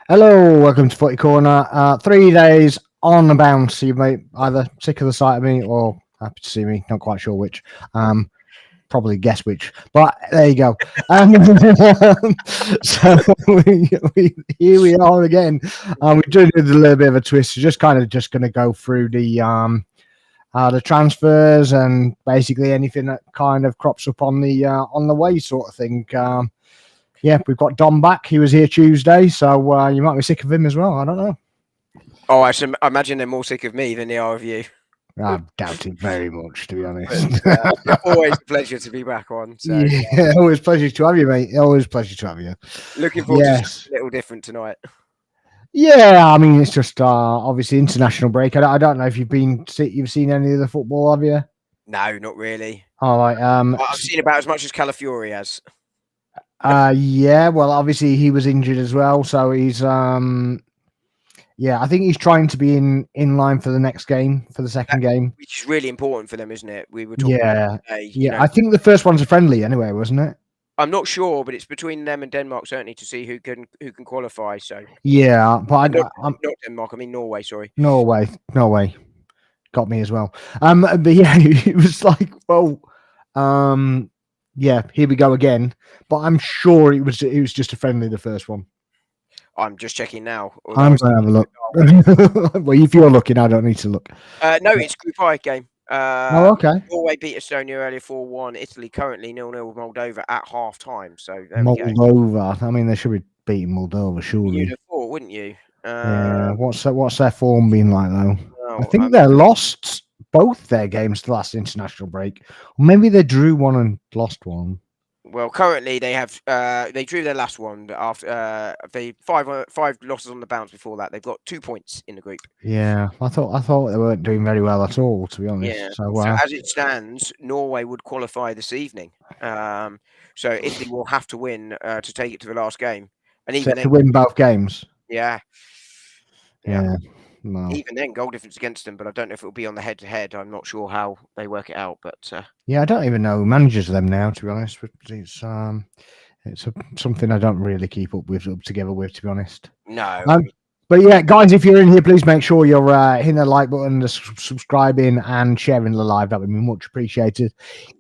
Hello, welcome to Footy Corner. 3 days on the bounce. You may either sick of the sight of me or happy to see me. Not quite sure which. Probably guess which. But there you go. So here we are again. We're doing it with a little bit of a twist. We're just going to go through the transfers and basically anything that kind of crops up on the way, sort of thing. Yeah, we've got Dom back. He was here Tuesday, so you might be sick of him as well. I don't know. Oh, I imagine they're more sick of me than they are of you. I doubt it very much, to be honest. Always a pleasure to be back on. So. Yeah, always pleasure to have you, mate. Always pleasure to have you. Looking forward to something a little different tonight. Yeah, I mean, it's just obviously international break. I don't know if you've seen any of the football, have you? No, not really. All right. I've seen about as much as Calafiori has. Yeah, well, obviously he was injured as well, so he's yeah, I think he's trying to be in line for the next game, for the second game, which is really important for them, isn't it? We were talking. Yeah, I think the first one's a friendly anyway, wasn't it? I'm not sure, but it's between them and Denmark certainly to see who can qualify. So yeah, but not Denmark. I mean Norway. Sorry, Norway got me as well. But yeah, it was like, well, yeah, here we go again. But I'm sure it was just a friendly, the first one. I'm just checking now. I'm going to have a look. Well, if you're looking, I don't need to look. No, it's Group I game. Okay. Norway beat Estonia earlier 4-1. Italy currently 0-0 with Moldova at half time. So there Moldova. I mean, they should be beating Moldova, surely. You'd have thought, wouldn't you? Yeah. What's their form been like though? I think they lost both their games the last international break. Or maybe they drew one and lost one. Well, currently they have they drew their last one after they five losses on the bounce before that. They've got 2 points in the group. Yeah, I thought they weren't doing very well at all, to be honest. Yeah. So as it stands, Norway would qualify this evening. So Italy will have to win to take it to the last game, and even to win both games. Yeah. No. Even then, goal difference against them, but I don't know if it'll be on the head-to-head. I'm not sure how they work it out, but yeah, I don't even know who manages them now, to be honest. It's something I don't really keep up together with, to be honest. No. But yeah, guys, if you're in here, please make sure you're hitting the like button, subscribing, and sharing the live. That would be much appreciated.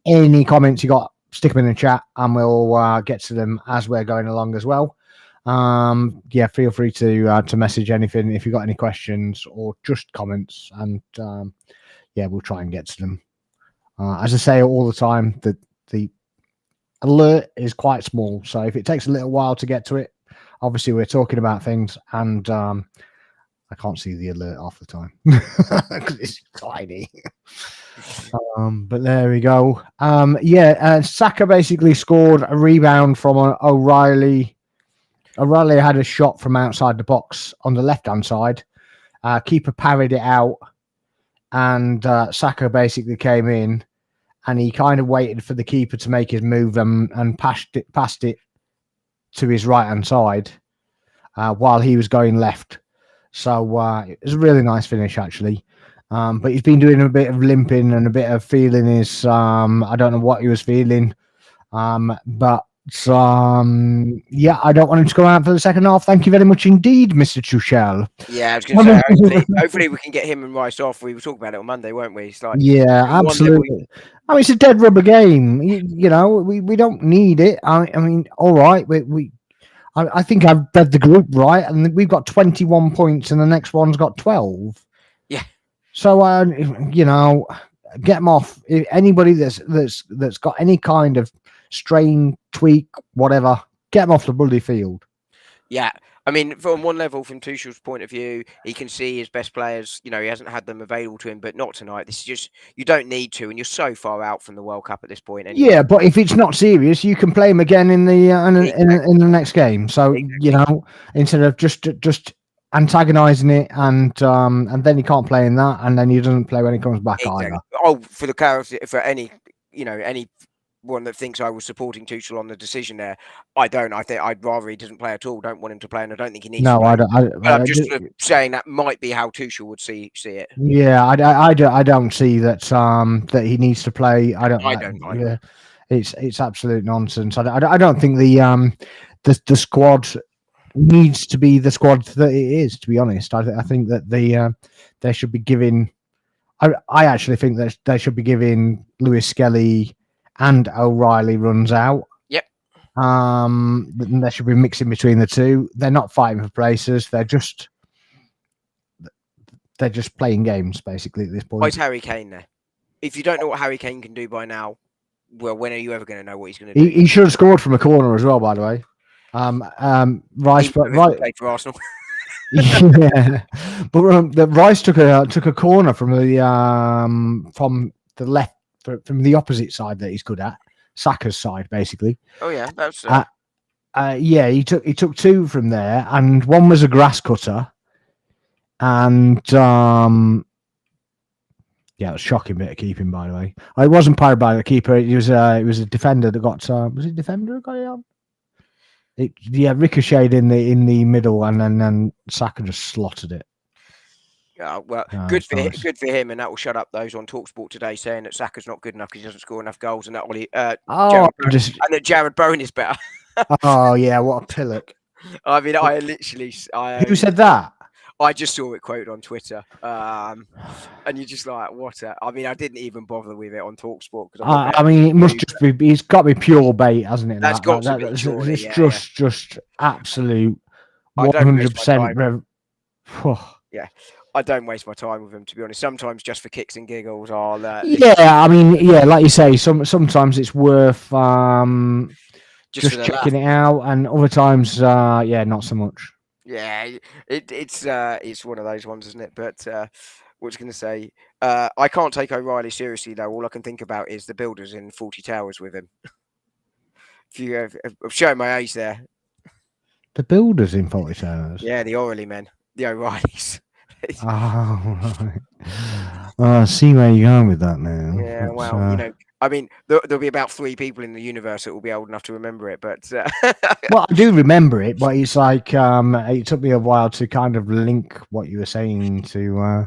Any comments you got, stick them in the chat, and we'll get to them as we're going along as well. Yeah, feel free to message anything if you've got any questions or just comments, and yeah, we'll try and get to them. As I say all the time, the alert is quite small, so if it takes a little while to get to it, obviously we're talking about things, and I can't see the alert half the time because it's tiny. But there we go. Yeah, Saka basically scored a rebound from O'Reilly. O'Reilly had a shot from outside the box on the left-hand side. Keeper parried it out, and Saka basically came in, and he kind of waited for the keeper to make his move and passed it to his right-hand side while he was going left. So it was a really nice finish, actually. But he's been doing a bit of limping and a bit of feeling his... I don't know what he was feeling, but... yeah, I don't want him to go out for the second half. Thank you very much indeed, Mr. Tuchel. Yeah, I was going to say, hopefully we can get him and Rice off. We were talking about it on Monday, weren't we? It's like, yeah, absolutely. I mean, it's a dead rubber game. You know, we don't need it. I mean, all right, I think I've read the group right, and we've got 21 points, and the next one's got 12. Yeah. So, you know, get them off. Anybody that's got any kind of strain, tweak, whatever, get them off the bloody field. Yeah, I mean, from one level, from Tuchel's point of view, he can see his best players. You know, he hasn't had them available to him, but not tonight. This is just, you don't need to, and you're so far out from the World Cup at this point. Anyway. Yeah, but if it's not serious, you can play him again in the in the next game. So you know, instead of just antagonising it, and then he can't play in that, and then he doesn't play when he comes back either. Oh, for the character, for any one that thinks I was supporting Tuchel on the decision there, I don't. I think I'd rather he doesn't play at all. Don't want him to play, and I don't think he needs. No, to play. I don't. But I'm just saying that might be how Tuchel would see it. Yeah, I don't see that that he needs to play. I don't. Yeah, it's absolute nonsense. I don't think the squad needs to be the squad that it is. To be honest, I think that they should be giving. I actually think that they should be giving Lewis Skelly and O'Reilly runs out. Yep. They should be mixing between the two. They're not fighting for places. They're just playing games basically at this point. Why is Harry Kane there? If you don't know what Harry Kane can do by now, well, when are you ever going to know what he's going to do? He should have scored from a corner as well, by the way. Rice, played for Arsenal. yeah, but the Rice took a corner from the left, from the opposite side that he's good at, Saka's side, basically. Oh yeah, that's. Yeah, he took two from there, and one was a grass cutter, and yeah, it was a shocking bit of keeping, by the way. It wasn't powered by the keeper. It was a defender that got. Was it defender who got it on? Ricocheted in the middle, and then Saka just slotted it. Yeah, well, good for him, and that will shut up those on TalkSport today saying that Saka's not good enough because he doesn't score enough goals, and that that Jared Bowen is better. Oh yeah, what a pillock! I mean, I literally. Who said that? I just saw it quoted on Twitter, and you're just like, what? I mean, I didn't even bother with it on TalkSport because I mean, it must just be. It's got to be pure bait, hasn't it? That's got to be. Surely, it's just absolute 100%. Yeah, I don't waste my time with them, to be honest. Sometimes just for kicks and giggles, I'll. I mean, like you say, sometimes it's worth just checking it out, and other times, not so much. Yeah, it's one of those ones, isn't it? But what was I going to say? I can't take O'Reilly seriously though. All I can think about is the builders in 40 Towers with him. I'm showing my age there. The builders in 40 Towers. Yeah, the O'Reilly men, the O'Reillys. Oh, right. I see where you're going with that now. Yeah, well, I mean, there'll be about 3 people in the universe that will be old enough to remember it, but well, I do remember it, but it's like it took me a while to kind of link what you were saying to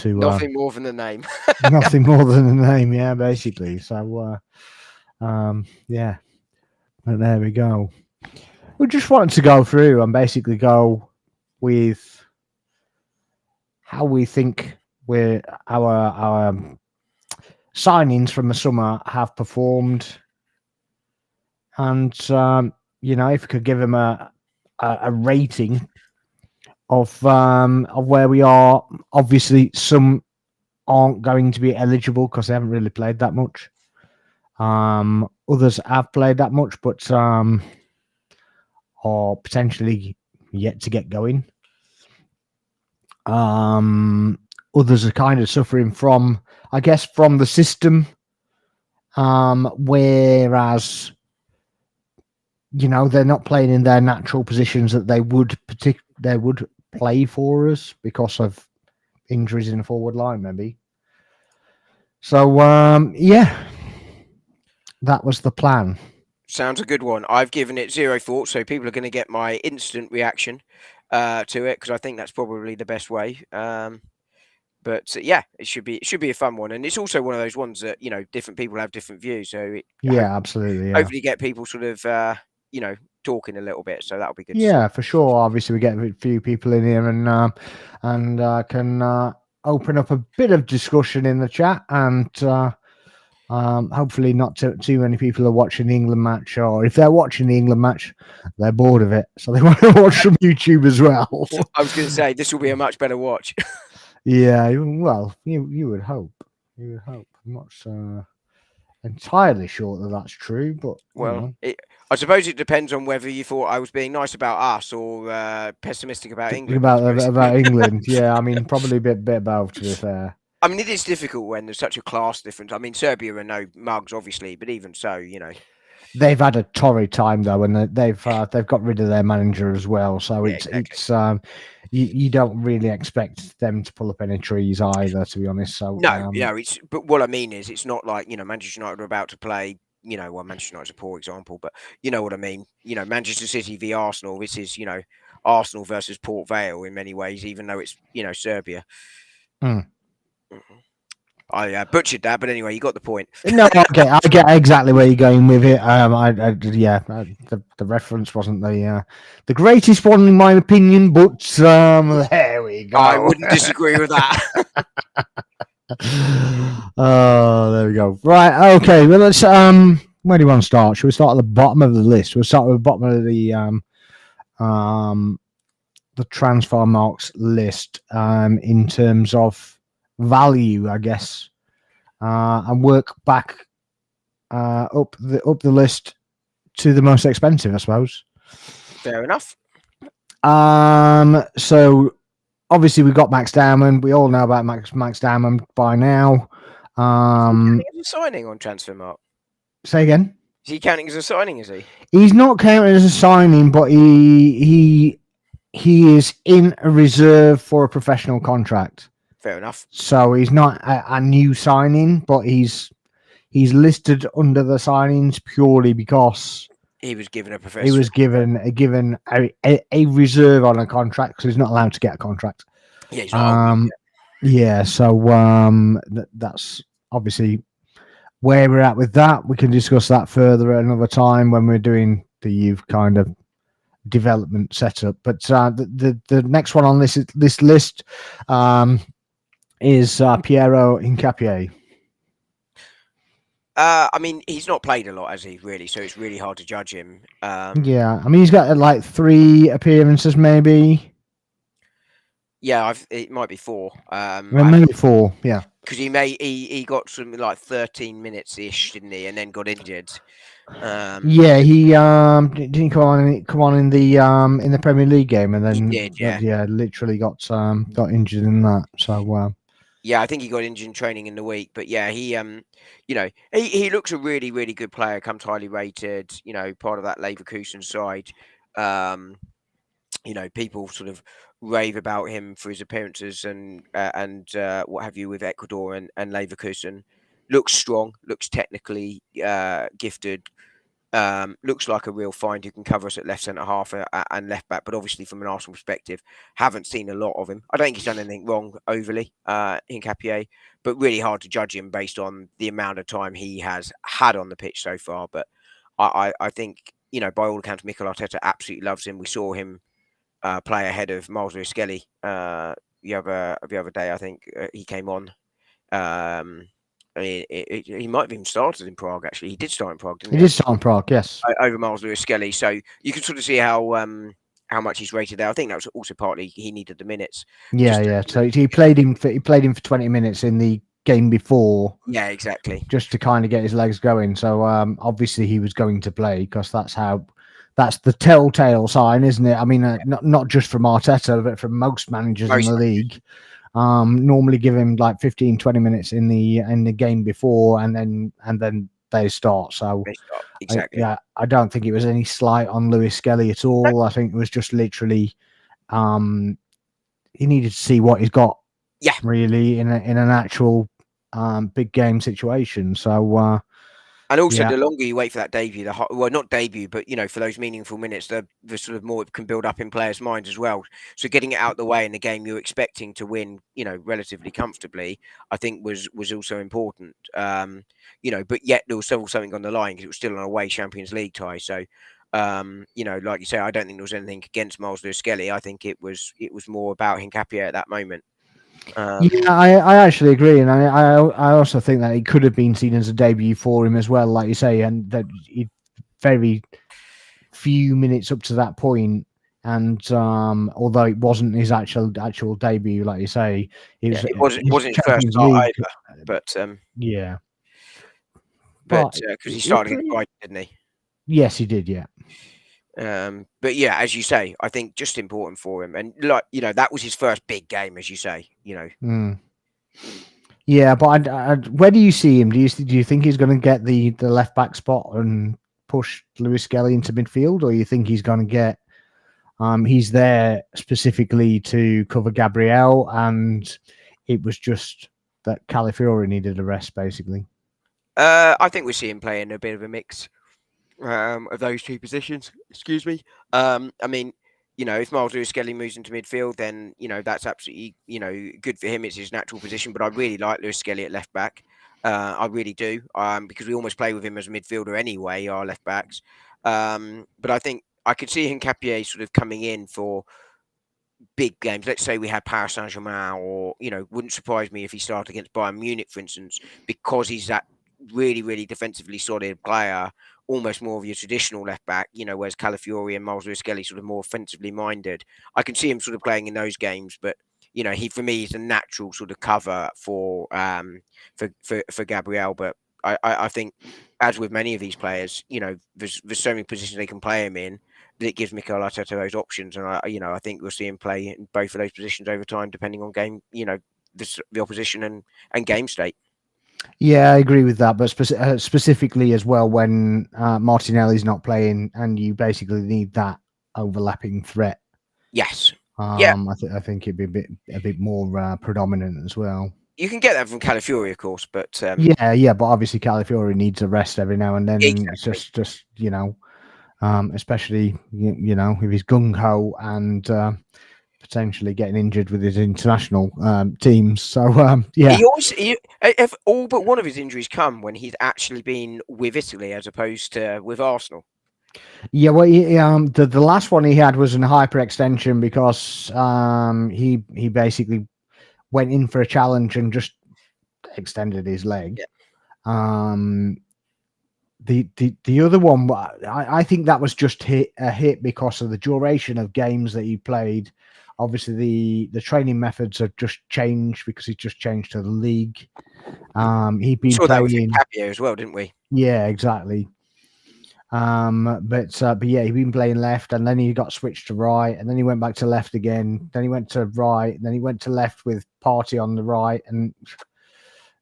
nothing more than the name. Nothing more than the name, yeah, basically. So, yeah, but there we go. We just wanted to go through and basically go with how we think our signings from the summer have performed, and if we could give them a rating of where we are. Obviously, some aren't going to be eligible because they haven't really played that much. Others have played that much, but are potentially yet to get going. Others are kind of suffering from the system, whereas they're not playing in their natural positions that they would play for us because of injuries in the forward line, maybe. So that was the plan. Sounds a good one. I've given it 0 thoughts, so people are going to get my instant reaction to it because I think that's probably the best way. But yeah, it should be a fun one, and it's also one of those ones that different people have different views. So absolutely. Hopefully, get people sort of talking a little bit. So that'll be good. Yeah, for sure. Obviously, we get a few people in here and can open up a bit of discussion in the chat, and hopefully not too many people are watching the England match, or if they're watching the England match, they're bored of it, so they want to watch some YouTube as well. I was going to say this will be a much better watch. Yeah, well, you would hope. You would hope. I'm not entirely sure that that's true, but I suppose it depends on whether you thought I was being nice about us or pessimistic about England. About England, yeah. I mean, probably a bit both, to be fair. I mean, it is difficult when there's such a class difference. I mean, Serbia are no mugs, obviously, but even so, they've had a torrid time though, and they've got rid of their manager as well. So it's you don't really expect them to pull up any trees either, to be honest. So no, but what I mean is, it's not like Manchester United are about to play. Well, Manchester United's a poor example, but you know what I mean. Manchester City v Arsenal. This is Arsenal versus Port Vale in many ways, even though it's Serbia. I butchered that, but anyway, you got the point. No, I get exactly where you're going with it. The reference wasn't the greatest one in my opinion, but there we go. I wouldn't disagree with that. Oh, there we go. Right, okay. Well, let's where do you want to start? Should we start at the bottom of the list? We'll start with the bottom of the transfer marks list in terms of value, I guess, and work back up the list to the most expensive, I suppose. Fair enough. So obviously we got Max Diamond. We all know about Max Diamond by now. Is he signing on Transfermarkt? Say again. Is he counting as a signing? Is he? He's not counted as a signing, but he is in a reserve for a professional contract. Fair enough. So he's not a new signing, but he's listed under the signings purely because he was given a professional. He was given a reserve on a contract because he's not allowed to get a contract. Yeah, he's not. Yeah, so that's obviously where we're at with that. We can discuss that further at another time when we're doing the youth kind of development setup. But the next one on this list is Piero Hincapié. I mean, he's not played a lot, has he, really? So it's really hard to judge him. Yeah, I mean, he's got like 3 appearances, maybe. Yeah, it might be 4. Maybe 4, yeah. Because he got some like 13 minutes ish, didn't he? And then got injured. Yeah, he didn't he come on in the Premier League game, and then he did, literally got injured in that. So yeah, I think he got injured in training in the week, but yeah, he he looks a really, really good player, comes highly rated, part of that Leverkusen side. People sort of rave about him for his appearances and what have you with Ecuador and Leverkusen. Looks strong, looks technically gifted, looks like a real find who can cover us at left centre half and left back. But obviously, from an Arsenal perspective, haven't seen a lot of him. I don't think he's done anything wrong overly, Hincapié, but really hard to judge him based on the amount of time he has had on the pitch so far. But I think, by all accounts, Mikel Arteta absolutely loves him. We saw him play ahead of Miles Lewis-Skelly the other day. I think he came on. He might have even started in Prague. Actually, he did start in Prague, didn't he? He did start in Prague, yes, over Miles Lewis-Skelly. So you can sort of see how much he's rated there. I think that was also partly he needed the minutes. Yeah. So he played him for 20 minutes in the game before. Yeah, exactly. Just to kind of get his legs going. So obviously he was going to play because that's the telltale sign, isn't it? I mean, not just from Arteta, but from most managers in the league. Normally give him like 15-20 minutes in the game before, and then they start. So exactly. I don't think it was any slight on Lewis-Skelly at all. I think it was just literally he needed to see what he's got. Yeah, really in an actual big game situation. So and also the longer you wait for that debut, not debut, but for those meaningful minutes, the sort of more it can build up in players' minds as well. So getting it out the way in the game you're expecting to win, relatively comfortably, I think was also important. But yet there was still something on the line because it was still an away Champions League tie. So, like you say, I don't think there was anything against Miles Lewis-Skelly. I think it was more about Hincapié at that moment. I actually agree, and I also think that it could have been seen as a debut for him as well, like you say, and that very few minutes up to that point, and although it wasn't his actual debut, like you say, it wasn't his first start either, but because he started against Brighton, didn't he? Yes, he did, yeah. But yeah, as you say, I think just important for him, and that was his first big game, as you say. Yeah, but where do you see him? Do you think he's going to get the left back spot and push Lewis-Skelly into midfield, or you think he's going to get he's there specifically to cover Gabriel, and it was just that Calafiori needed a rest, basically? I think we see him playing a bit of a mix of those two positions. Excuse me. I mean, if Miles Lewis-Skelly moves into midfield, then that's absolutely good for him. It's his natural position. But I really like Lewis-Skelly at left back. I really do, because we almost play with him as a midfielder anyway, our left backs. But I think I could see Hincapié sort of coming in for big games. Let's say we had Paris Saint-Germain, or wouldn't surprise me if he started against Bayern Munich, for instance, because he's that really, really defensively solid player, almost more of your traditional left back. Whereas Calafiori and Miles Lewis-Skelly sort of more offensively minded. I can see him sort of playing in those games, but he for me is a natural sort of cover for Gabriel. But I think, as with many of these players, there's so many positions they can play him in, that it gives Mikel Arteta those options, and I think we'll see him play in both of those positions over time, depending on game, the opposition and game state. Yeah, I agree with that, but specifically as well when Martinelli's not playing, and you basically need that overlapping threat. Yes. Yeah. I think it'd be a bit more predominant as well. You can get that from Calafiori, of course, but yeah, but obviously Calafiori needs a rest every now and then, and exactly. it's just especially if he's gung ho and potentially getting injured with his international teams. So yeah, if all but one of his injuries come when he's actually been with Italy as opposed to with Arsenal. Yeah, well, the last one he had was an hyperextension because he basically went in for a challenge and just extended his leg. Yeah. The other one, I think that was just a hit because of the duration of games that he played. Obviously, the training methods have just changed because he's just changed to the league. He'd been saw that with playing Capio as well, didn't we? Yeah, exactly. But yeah, he'd been playing left, and then he got switched to right, and then he went back to left again. Then he went to right, and then he went to left with Partey on the right, and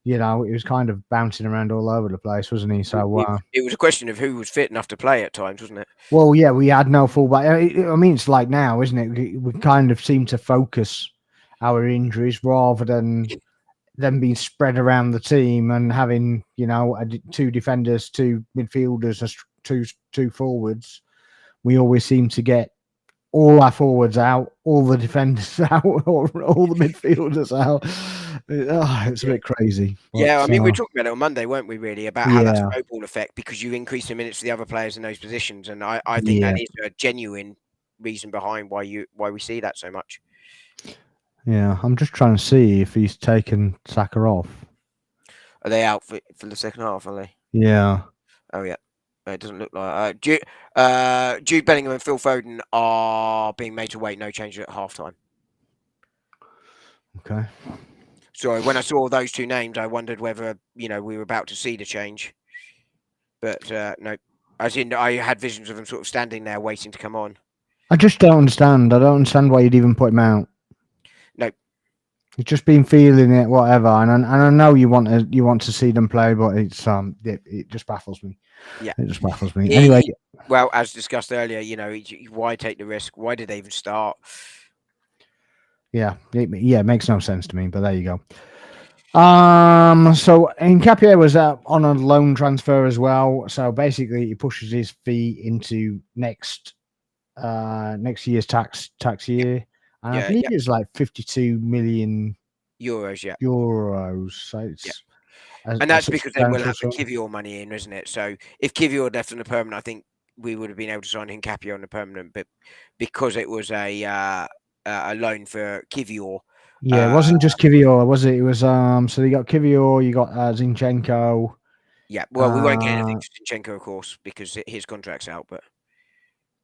he was kind of bouncing around all over the place, wasn't he? So it was a question of who was fit enough to play at times, wasn't it? well, yeah, we had no fullback. I mean, it's like now, isn't it? We kind of seem to focus our injuries rather than them being spread around the team and having two defenders, two midfielders, two forwards. We always seem to get all our forwards out, all the defenders out, all the midfielders out. It's a bit crazy. But, I mean, we were talking about it on Monday, weren't we, really, about how that's a snowball effect because you increase the minutes for the other players in those positions. And I think that is a genuine reason behind why we see that so much. Yeah, I'm just trying to see if he's taken Saka off. Are they out for the second half, are they? Yeah. Oh, yeah. It doesn't look like Jude Bellingham and Phil Foden are being made to wait, no change at halftime. Okay. Sorry, when I saw those two names, I wondered whether we were about to see the change, but no. As in, I had visions of them sort of standing there waiting to come on. I just don't understand. I don't understand why you'd even put him out. No. He's just been feeling it, whatever, and I know you want to see them play, but it's it just baffles me. Yeah, it just baffles me. Anyway, well, as discussed earlier, why take the risk? Why did they even start? Yeah, it makes no sense to me. But there you go. So Nkapie was on a loan transfer as well. So basically, he pushes his fee into next year's tax year. And I believe it's like 52 million euros. Yeah, euros. So it's and that's because then we'll have the Kivior money in, isn't it? So if Kivior left on the permanent, I think we would have been able to sign Nkapie on the permanent. But because it was a loan for Kivior. Yeah, it wasn't just Kivior, was it? It was so you got Kivior, you got Zinchenko. Yeah, well, we won't get anything for Zinchenko, of course, because his contract's out. But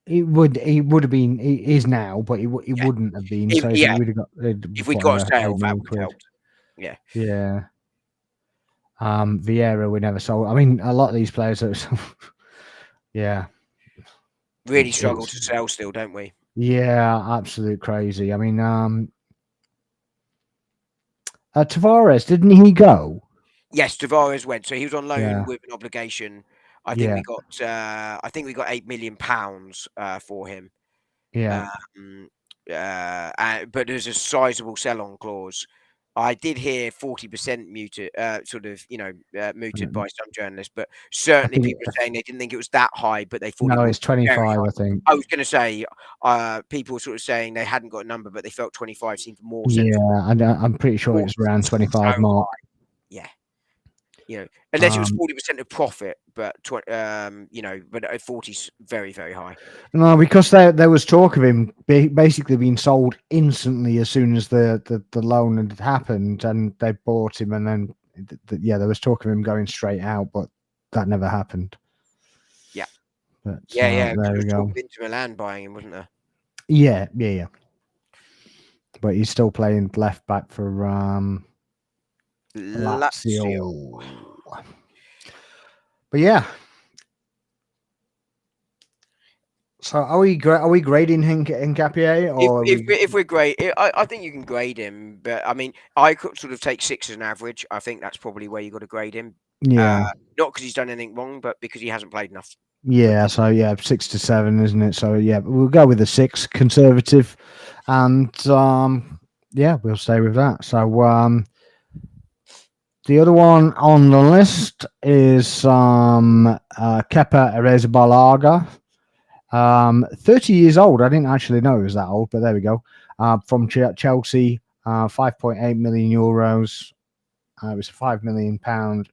it would have been. It is now, but it wouldn't have been. So if we would have got, if we got a sale, that would have helped. Yeah, yeah. Vieira we never sold. I mean, a lot of these players, yeah, really struggle to sell still, don't we? Yeah, absolute crazy. I mean, Tavares, didn't he go? Yes, Tavares went. So he was on loan with an obligation. I think we got. I think we got £8 million for him. Yeah. But there's a sizable sell-on clause. I did hear 40% muted, mooted by some journalists, but certainly think people are saying they didn't think it was that high, but they thought it no, was it's very 25. high. I think. I was going to say, people were sort of saying they hadn't got a number, but they felt 25 seemed more Yeah, sensible. I'm pretty sure it's around 25 So mark. high. Yeah. Unless it was Um, 40% of profit, but but 40 is very, very high. No, because there was talk of him basically being sold instantly as soon as the loan had happened, and they bought him, and then there was talk of him going straight out, but that never happened. Yeah, But yeah. there There we was talk go. of Inter Milan buying him, wasn't there? Yeah. But he's still playing left back for Lazio. Lazio. But yeah. So are we grading Hincapié or If we're great, I think you can grade him, but I mean, I could sort of take 6 as an average. I think that's probably where you got to grade him. yeah. Not because he's done anything wrong, but because he hasn't played enough. Yeah, so 6 to 7, isn't it? So yeah, we'll go with the 6, conservative, and we'll stay with that. So the other one on the list is Kepa Arrizabalaga, 30 years old. I didn't actually know he was that old, but there we go. From Chelsea, 5.8 million euros. It was a £5 million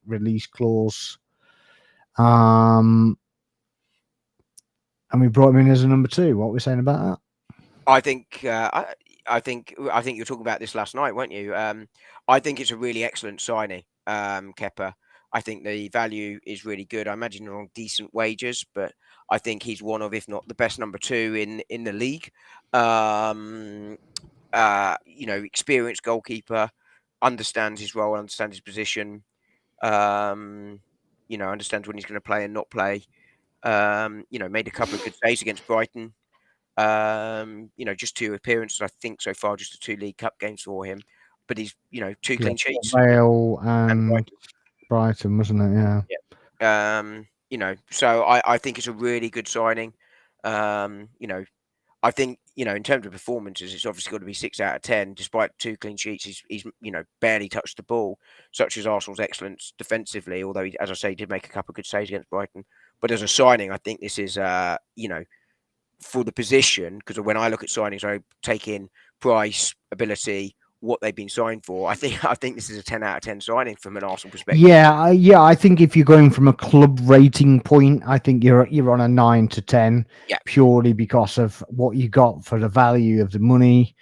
release clause. And we brought him in as a number 2. What are we saying about that? I think you were talking about this last night, weren't you? I think it's a really excellent signing, Kepa. I think the value is really good. I imagine they're on decent wages, but I think he's one of, if not the best number 2 in the league. Experienced goalkeeper, understands his role, understands his position. Understands when he's going to play and not play. Made a couple of good saves against Brighton. Just 2 appearances, I think, so far, just the 2 League Cup games for him. But he's, 2 clean sheets. Vale And and Brighton, wasn't it? Yeah. So I think it's a really good signing. I think, in terms of performances, it's obviously got to be 6 out of 10. Despite 2 clean sheets, he's barely touched the ball, such as Arsenal's excellence defensively, although he, as I say, did make a couple of good saves against Brighton. But as a signing, I think this is, for the position, because when I look at signings, I take in price, ability, what they've been signed for. I think this is a 10 out of 10 signing from an Arsenal perspective. Yeah. I think if you're going from a club rating point, I think you're on a 9 to 10, purely because of what you got for the value of the money,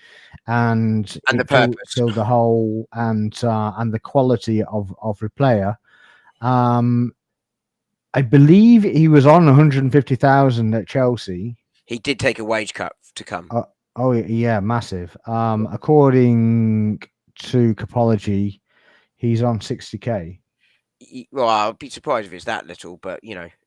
and the it purpose. filled the hole, and the quality of the player. I believe he was on 150,000 at Chelsea. He did take a wage cut to come. Oh yeah, massive. According to Capology, he's on 60k. Well, I'd be surprised if it's that little, but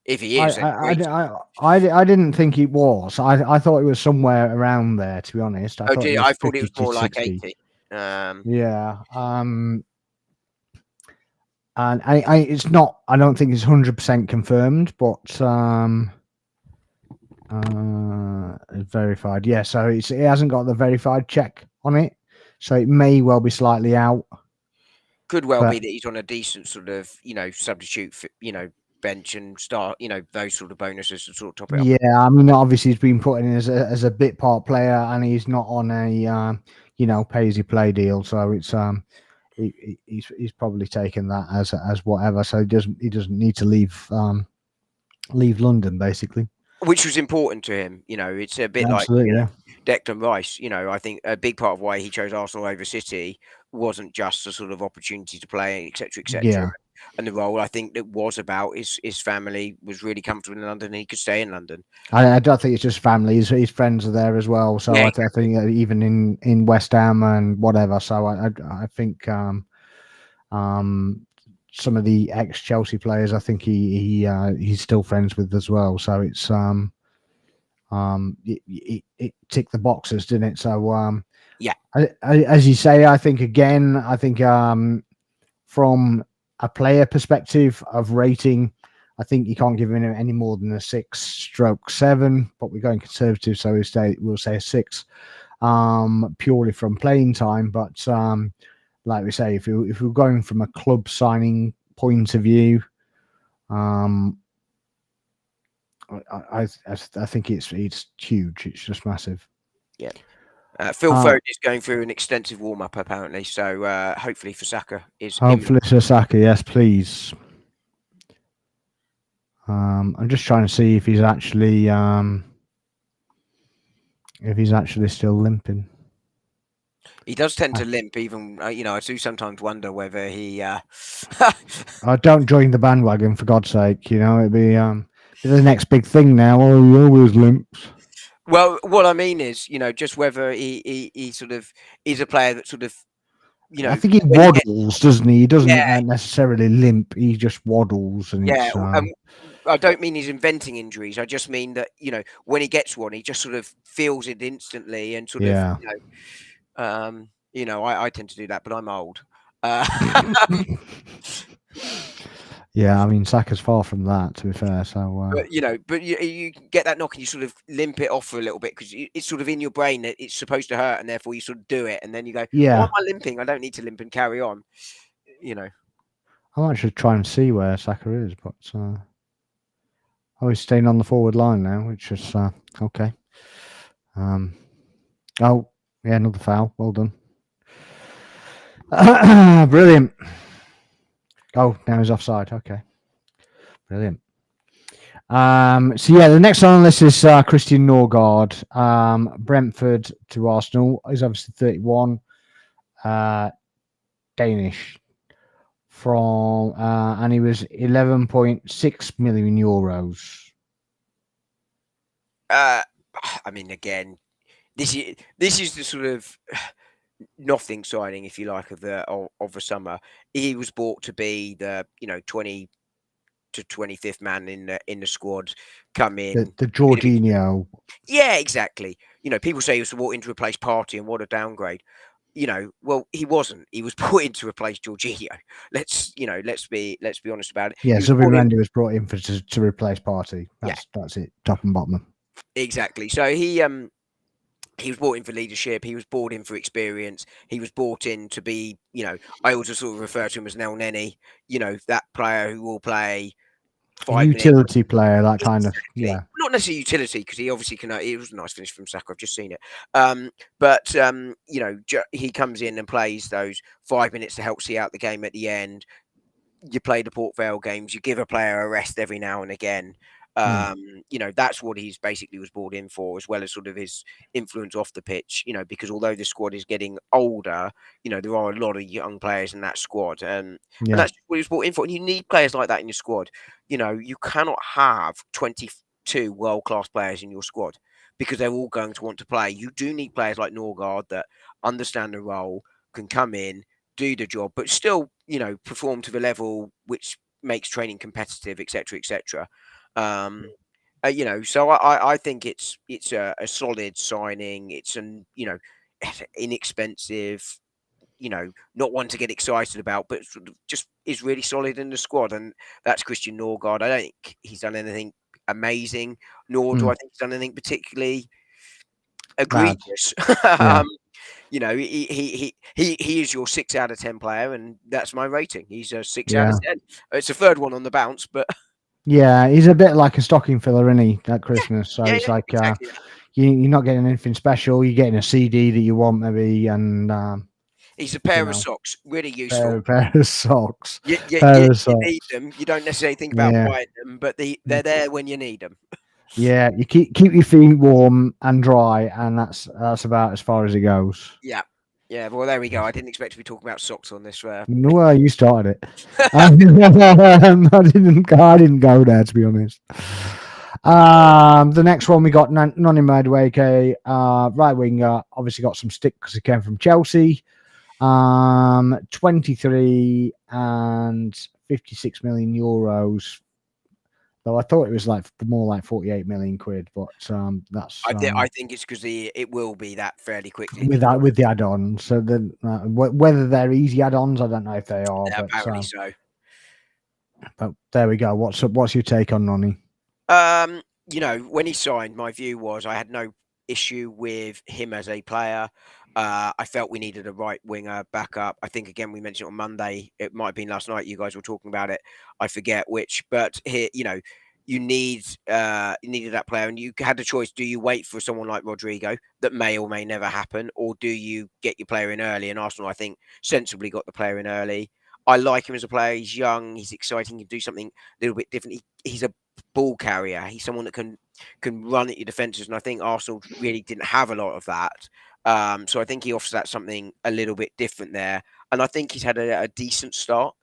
if he is, I didn't think it was. I thought it was somewhere around there. To be honest, I thought it was more like 80. Yeah. And it's not. I don't think it's 100% confirmed, but verified. Yeah, so it hasn't got the verified check on it, so it may well be slightly out. Could well be that he's on a decent sort of substitute, bench and start, those sort of bonuses to sort of top it up. Yeah, I mean, obviously he's been put in as a bit part player, and he's not on a pay as you play deal, so it's he's probably taken that as whatever. So he doesn't need to leave London, basically. Which was important to him. It's a bit like Declan Rice. I think a big part of why he chose Arsenal over City wasn't just a sort of opportunity to play, etc., etc. Yeah. And the role I think that was about his family was really comfortable in London, and he could stay in London. I don't think it's just family; his friends are there as well. So I think even in West Ham and whatever. So I think some of the ex-Chelsea players, I think he's still friends with as well. So it's it ticked the boxes, didn't it? So as you say, I think from a player perspective of rating, I think you can't give him any more than a 6/7, but we're going conservative, so we'll say a 6, purely from playing time. But like we say, if we're going from a club signing point of view, I think it's huge. It's just massive. Yeah. Phil Foden is going through an extensive warm up apparently, so hopefully for Saka is. Hopefully for Saka, yes, please. I'm just trying to see if he's actually still limping. He does tend to limp, even I do sometimes wonder whether he. Don't join the bandwagon for God's sake. It'd be the next big thing now. Oh, he always limps. Well, what I mean is, just whether he sort of is a player that sort of, I think he waddles, doesn't he? He doesn't necessarily limp. He just waddles, and yeah. I don't mean he's inventing injuries. I just mean that when he gets one, he just sort of feels it instantly and sort of I tend to do that, but I'm old. Yeah, I mean Saka's far from that, to be fair. So, but you get that knock and you sort of limp it off for a little bit because it's sort of in your brain that it's supposed to hurt, and therefore you sort of do it, and then you go, "Why am I limping? I don't need to limp and carry on." I'm actually trying to see where Saka is, but he's staying on the forward line now, which is okay. Oh, yeah, another foul. Well done. Brilliant. Oh, now he's offside. Okay. Brilliant. So yeah, the next on the list is Christian Norgard. Brentford to Arsenal. He's obviously 31. Danish. And he was 11.6 million euros. I mean, again, this is the sort of nothing signing, if you like, of the summer. He was bought to be the 20 to 25th man in the squad. Come in the Jorginho. Yeah, exactly. People say he was brought in to replace Partey, and what a downgrade. Well, he wasn't. He was brought in to replace Jorginho. Let's be honest about it. Yeah, Zubimendi was brought in to replace Partey. That's it, top and bottom. Exactly. So he was brought in for leadership. He was brought in for experience. He was brought in to be, I also sort of refer to him as an El Neni, that player who will play 5 utility player, that kind of, yeah. Not necessarily utility, because he obviously can. It was a nice finish from Saka. I've just seen it. But he comes in and plays those 5 minutes to help see out the game at the end. You play the Port Vale games. You give a player a rest every now and again. That's what he's basically was brought in for, as well as sort of his influence off the pitch, because although the squad is getting older, there are a lot of young players in that squad. And that's what he was brought in for. And you need players like that in your squad. You cannot have 22 world-class players in your squad because they're all going to want to play. You do need players like Norgard that understand the role, can come in, do the job, but still, perform to the level which makes training competitive, etc., etc. So I think it's a solid signing. It's inexpensive, not one to get excited about, but sort of just is really solid in the squad. And that's Christian Norgard. I don't think he's done anything amazing, nor do I think he's done anything particularly egregious. He is your 6 out of 10 player, and that's my rating. He's a 6 out of 10. It's a third one on the bounce, but yeah, he's a bit like a stocking filler, isn't he, at Christmas? So it's like exactly you're not getting anything special. You're getting a CD that you want, maybe, and he's a pair of socks, really useful. Pair of socks. You need them. You don't necessarily think about buying them, but they're there when you need them. Yeah, you keep your feet warm and dry, and that's about as far as it goes. Yeah. Well, there we go. I didn't expect to be talking about socks on this. No, you started it. I didn't go there, to be honest. The next one we got Noni Madueke, right winger. Obviously got some stick because he came from Chelsea. 23 and 56 million euros. Though I thought it was more like 48 million quid, but that's. I think it's because it will be that fairly quickly with the add-ons. So then, whether they're easy add-ons, I don't know if they are. Yeah, but, apparently so. But there we go. What's your take on Noni? When he signed, my view was I had no issue with him as a player. I felt we needed a right winger backup. I think again we mentioned it on Monday. It might have been last night. You guys were talking about it. I forget which, but here you needed that player, and you had the choice: do you wait for someone like Rodrigo that may or may never happen, or do you get your player in early? And Arsenal, I think, sensibly got the player in early. I like him as a player. He's young. He's exciting. He can do something a little bit different. He's a ball carrier. He's someone that can run at your defenses, and I think Arsenal really didn't have a lot of that. So I think he offers that something a little bit different there, and I think he's had a decent start.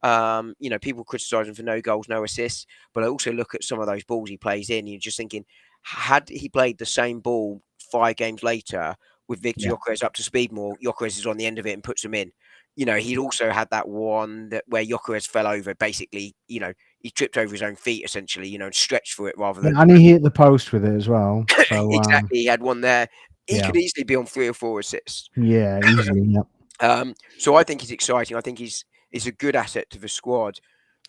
People criticise him for no goals, no assists, but I also look at some of those balls he plays in. You're just thinking, had he played the same ball 5 games later with Victor Yeah. Gyökeres up to speed more, Gyökeres is on the end of it and puts him in. He'd also had that one where Gyökeres fell over. Basically, he tripped over his own feet essentially, and stretched for it rather Yeah, than and he hit the post with it as well. So exactly. He had one there. He yeah, could easily be on 3 or 4 assists. yeah, easily. Yeah. So I think he's exciting. I think he's a good asset to the squad.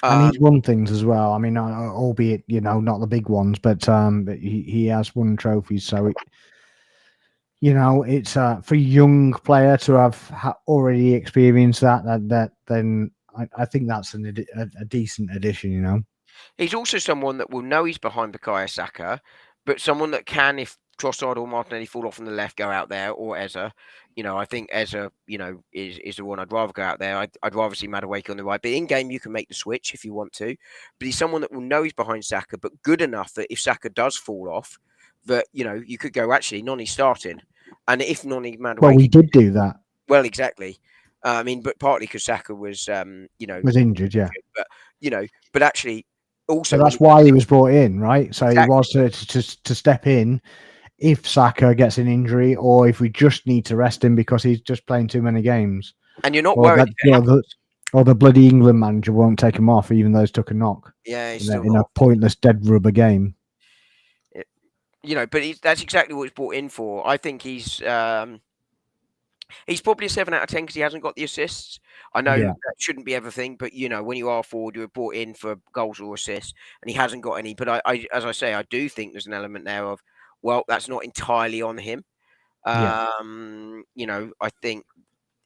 And Um, he's won things as well. I mean, albeit not the big ones, but he has won trophies. So it's for a young player to have already experienced that then I think that's a decent addition. He's also someone that will know he's behind Bukayo Saka, but someone that can, if Trossard or Martinelli fall off on the left, go out there, or Eza. I think Eza, is the one I'd rather go out there. I'd rather see Madueke on the right. But in game, you can make the switch if you want to. But he's someone that will know he's behind Saka, but good enough that if Saka does fall off, that you could go actually Noni's starting, and if Noni Well, we Madueke, did do that. well, exactly. But partly because Saka was, Was injured, yeah. but but actually But also when that's he why he was brought in, right? So he exactly. was to step in if Saka gets an injury, or if we just need to rest him because he's just playing too many games, And you're not or worried that if it happens. or the bloody England manager won't take him off, even though he's took a knock Yeah, he's in still in a got pointless dead rubber game. it, but that's exactly what he's brought in for. I think he's probably a 7 out of 10 because he hasn't got the assists. I know Yeah, that shouldn't be everything, but when you are forward, you're brought in for goals or assists, and he hasn't got any. But as I say, I do think there's an element there of, well, that's not entirely on him. yeah, I think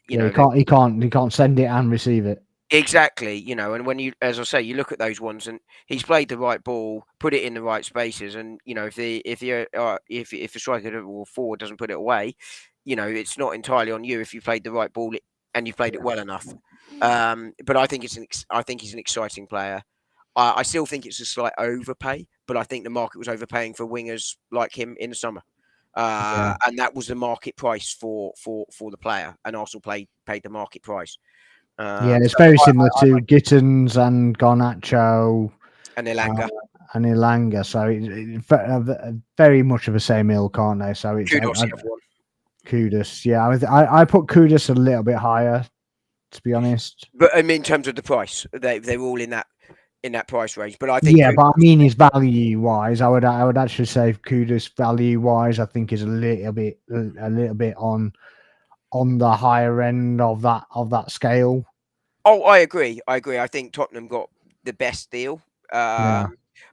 yeah. they He can't send it and receive it. exactly, and when you, as I say, you look at those ones, and he's played the right ball, put it in the right spaces, and if the striker or forward doesn't put it away, it's not entirely on you if you played the right ball and you played it Yeah, well enough. But I think I think he's an exciting player. I still think it's a slight overpay, but I think the market was overpaying for wingers like him in the summer, yeah, and that was the market price for the player, and Arsenal paid the market price. yeah. It's So very similar to Gittins and Garnacho and uh, Elanga, and Ilanga. So very much of the same ilk, aren't they? So it's kudos to everyone. Kudus. Yeah, I put Kudus a little bit higher, to be honest. But I mean, in terms of the price, they're all in that price range. But I think Yeah, but I kudos, mean, his value wise, I would actually say Kudus value wise, I think is a little bit on the higher end of that scale. oh, I agree. I agree. I think Tottenham got the best deal. Yeah,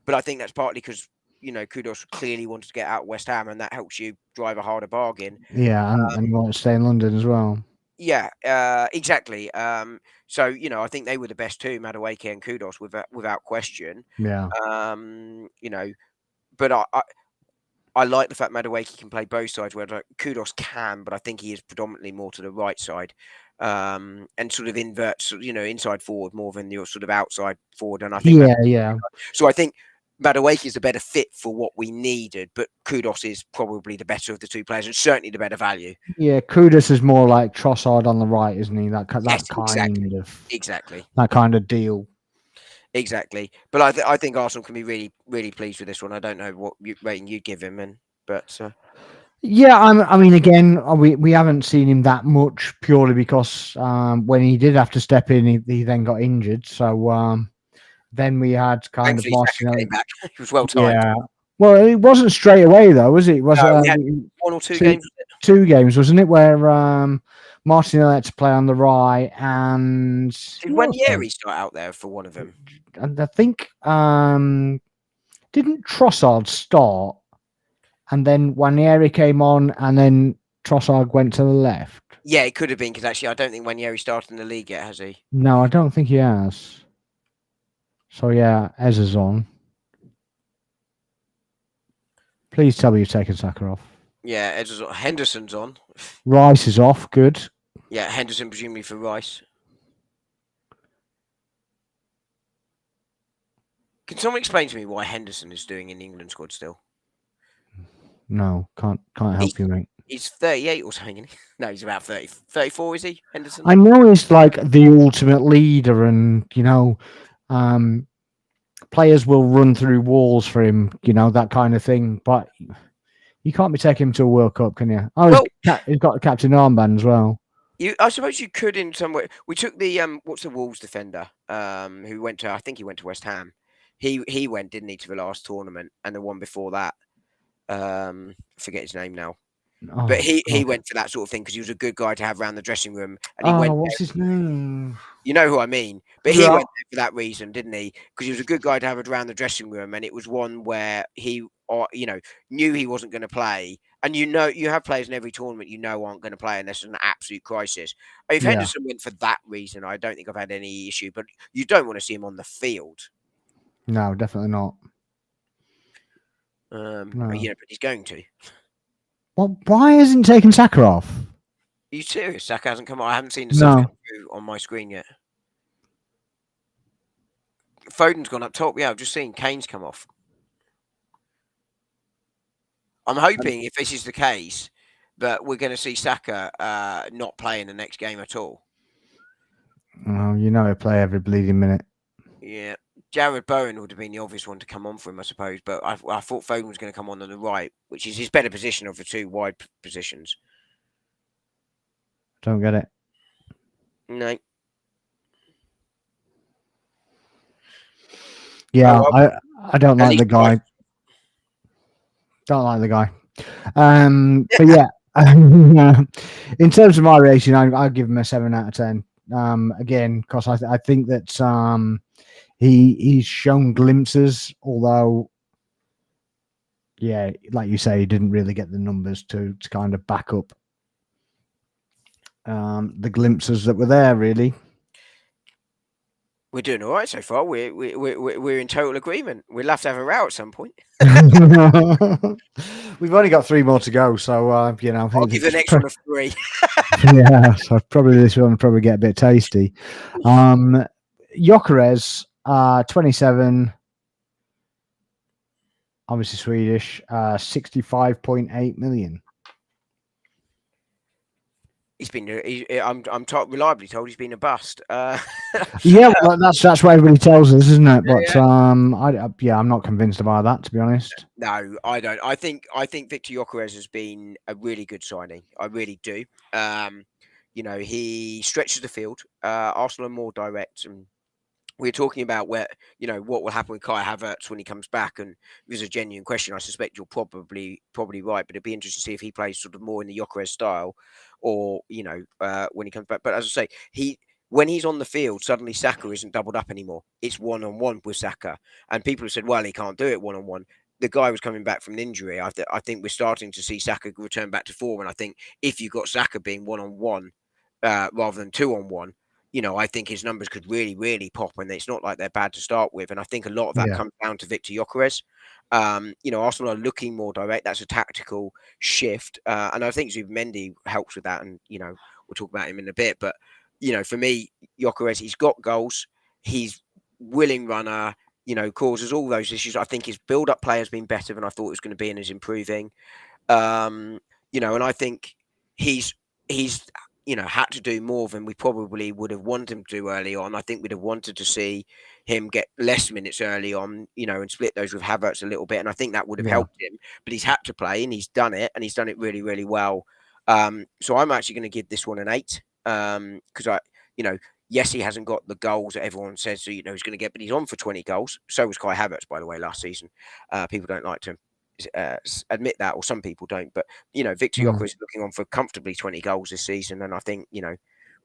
But I think that's partly because Kudos clearly wanted to get out of West Ham, and that helps you drive a harder bargain. yeah, and he wants to stay in London as well. Yeah, exactly. So I think they were the best two, Madueke and Kudos, without question. Yeah, You know, but I like the fact Madueke can play both sides, where like, Kudos can, but I think he is predominantly more to the right side, and sort of inverts, inside forward more than your sort of outside forward. And I think yeah, yeah, so. I think Madueke is the better fit for what we needed, but Kudos is probably the better of the two players, and certainly the better value. yeah. Kudus is more like Trossard on the right, isn't he? Yes, exactly. that kind of deal. Exactly, but I think Arsenal can be really, really pleased with this one. I don't know what rating you'd give him, but Yeah, I mean, again, we haven't seen him that much purely because when he did have to step in, he then got injured. So then we had kind of thankfully Saka Martinelli. came back. He was well timed. Yeah, well, it wasn't straight away though, was it? It was No, we had 1 or 2 two games. two games, wasn't it? Where Martinelli had to play on the right, and Did who else Wanyeri played? start out there for one of them? And I think didn't Trossard start, and then Wanieri came on, and then Trossard went to the left. Yeah, it could have been because actually I don't think Wanyeri started in the league yet, has he? No, I don't think he has. So yeah, Ez is on. Please tell me you've taken Saka off. Yeah, Henderson's on. Rice is off. Good. Yeah, Henderson presumably for Rice. Can someone explain to me why Henderson is doing in the England squad still? No, can't help you, mate. He's 38 or something, isn't he? No, he's about 30, 34, is he, Henderson? I know he's like the ultimate leader, and players will run through walls for him, that kind of thing. But you can't be taking him to a World Cup, can you? Oh, Well, he's got a captain armband as well. I suppose you could in some way. We took the what's the Wolves defender who went to, I think he went to West Ham. He went, didn't he, to the last tournament, and the one before that. Forget his name now. Oh, But he God. went for that sort of thing because he was a good guy to have around the dressing room, and he went. What's his name? You know who I mean. But he Yeah. went there for that reason, didn't he? Because he was a good guy to have around the dressing room, and it was one where he, knew he wasn't going to play. And you have players in every tournament aren't going to play unless it's an absolute crisis. If Yeah. Henderson went for that reason, I don't think I've had any issue. But you don't want to see him on the field. No, definitely not. No. But he's going to. Well, why isn't taking Saka off? Are you serious? Saka hasn't come on. I haven't seen the subs come through on my screen yet. Foden's gone up top. Yeah, I've just seen Kane's come off. I'm hoping if this is the case that we're going to see Saka not play in the next game at all. Oh, he'll play every bleeding minute. Yeah. Jared Bowen would have been the obvious one to come on for him, I suppose. But I thought Foden was going to come on the right, which is his better position of the two wide positions. Don't get it. No. Yeah, I don't like the guy. Don't like the guy. But yeah, in terms of my rating, I'll give him a 7 out of 10. Again, because I think that he's shown glimpses, although, yeah, like you say, he didn't really get the numbers to kind of back up the glimpses that were there, really. We're doing all right so far. We're in total agreement. We'll have to have a row at some point. We've only got 3 more to go, so I'll give the next one a 3. Yeah, so this one will probably get a bit tasty. Gyökeres, 27, obviously Swedish, 65.8 million. He's been. I'm reliably told he's been a bust. Yeah, well, that's what everybody tells us, isn't it? But I'm not convinced about that, to be honest. No, I don't. I think Victor Gyökeres has been a really good signing. I really do. He stretches the field. Arsenal are more direct, and we're talking about where what will happen with Kai Havertz when he comes back, and there's a genuine question. I suspect you're probably right, but it'd be interesting to see if he plays sort of more in the Gyökeres style, or when he comes back. But as I say, when he's on the field, suddenly Saka isn't doubled up anymore. It's 1-on-1 with Saka, and people have said, well, he can't do it 1-on-1. The guy was coming back from an injury. I think we're starting to see Saka return back to form, and I think if you got Saka being 1-on-1 rather than 2-on-1. I think his numbers could really, really pop, and it's not like they're bad to start with. And I think a lot of that comes down to Victor Gyökeres. Arsenal are looking more direct. That's a tactical shift. And I think Zubimendi helps with that. And, we'll talk about him in a bit. But, for me, Gyökeres, he's got goals. He's willing runner, causes all those issues. I think his build-up play has been better than I thought it was going to be and is improving. And I think he's had to do more than we probably would have wanted him to do early on. I think we'd have wanted to see him get less minutes early on, and split those with Havertz a little bit. And I think that would have helped him. But he's had to play, and he's done it, and he's done it really, really well. So I'm actually going to give this one an 8 because yes, he hasn't got the goals that everyone says he's going to get, but he's on for 20 goals. So was Kai Havertz, by the way, last season. People don't like to admit that, or some people don't, but Victor Gyökeres is looking on for comfortably 20 goals this season, and I think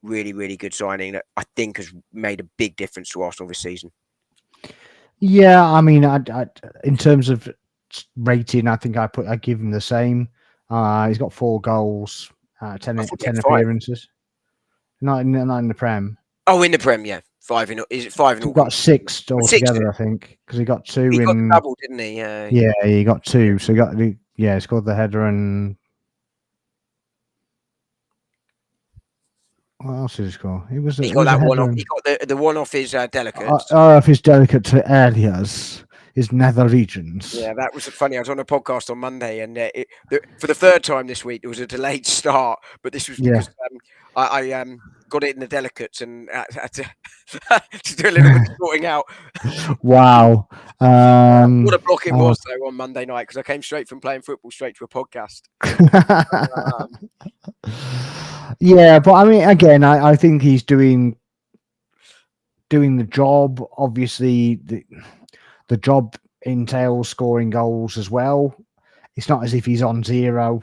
really, really good signing that I think has made a big difference to Arsenal this season. Yeah, I mean, I in terms of rating, I think I give him the same. He's got 4 goals, 10, I thought he had 10 five. appearances. Not in the Prem. Oh, in the Prem, yeah. 5 in. Is it 5 in He's all got competitions? 6 6. altogether, I think, because he got 2 He got the in. double, didn't he? Yeah, he got Yeah. 2. So he scored the header and what else did he score? It was He it got was a that one header off. and He got the one off his delicates. of his delicate areas, his nether regions. Yeah, that was funny. I was on a podcast on Monday, and for the third time this week, there was a delayed start. But this was Yeah. because I got it in the delicates and had to, to do a little bit of sorting out. Wow. What a block it Oh. was though on Monday night, because I came straight from playing football straight to a podcast. Um, Yeah, but I mean, again, I think he's doing the job. Obviously, the job entails scoring goals as well. It's not as if he's on 0.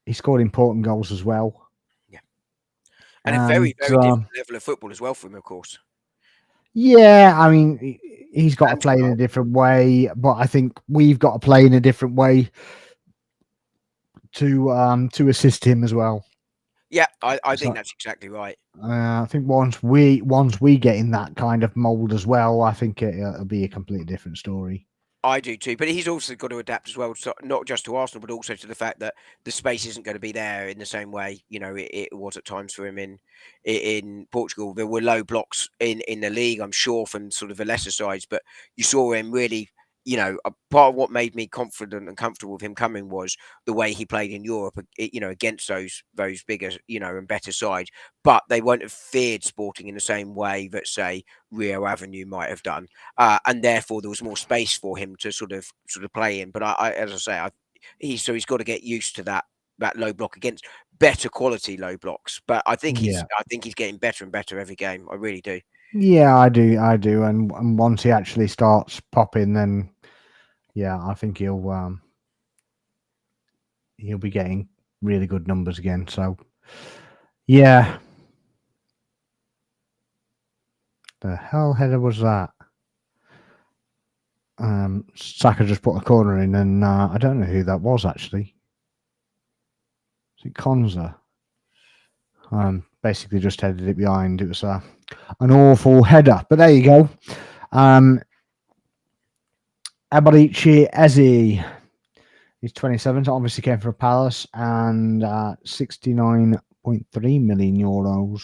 He scored important goals as well. yeah, and a And very very different level of football as well for him, of course. yeah, I mean, he's got to And play in a different way, but I think we've got to play in a different way to assist him as well. yeah, I think So that's exactly right. I think once we get in that kind of mold as well, I think it'll be a completely different story. I do too, but he's also got to adapt as well, so not just to Arsenal, but also to the fact that the space isn't going to be there in the same way. It was at times for him in Portugal. There were low blocks in the league, I'm sure, from sort of the lesser sides, but you saw him really. A part of what made me confident and comfortable with him coming was the way he played in Europe. Against those bigger, and better sides, but they won't have feared Sporting in the same way that say Rio Avenue might have done, and therefore there was more space for him to sort of play in. But as I say, he's got to get used to that low block against better quality low blocks. But I think Yeah, he's getting better and better every game. I really do. yeah, I do, and once he actually starts popping, then yeah, I think he'll be getting really good numbers again. So yeah, the hell header was that? Saka just put a corner in, and I don't know who that was actually. Is it Konza? Basically just headed it behind. It was an awful header, but there you go. Abadici Eze. He's 27, so obviously came from Palace, and 69.3 million euros.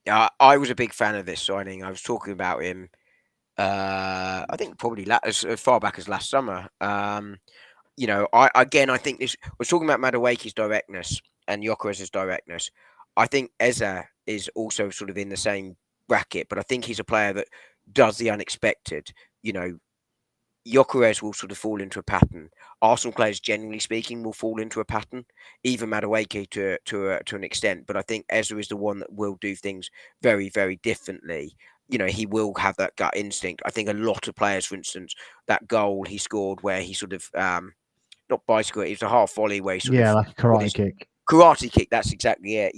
I was a big fan of this signing. I was talking about him. I think probably as far back as last summer. I think this. I was talking about Madueke's directness and Gyökeres's directness. I think Eze is also sort of in the same bracket, but I think he's a player that does the unexpected. Gyökeres will sort of fall into a pattern. Arsenal players, generally speaking, will fall into a pattern. Even Madueke to an extent, but I think Eze is the one that will do things very, very differently. He will have that gut instinct. I think a lot of players, for instance, that goal he scored where he sort of not bicycle, it was a half volley where he sort Yeah, of like a karate kick. karate kick. That's exactly it.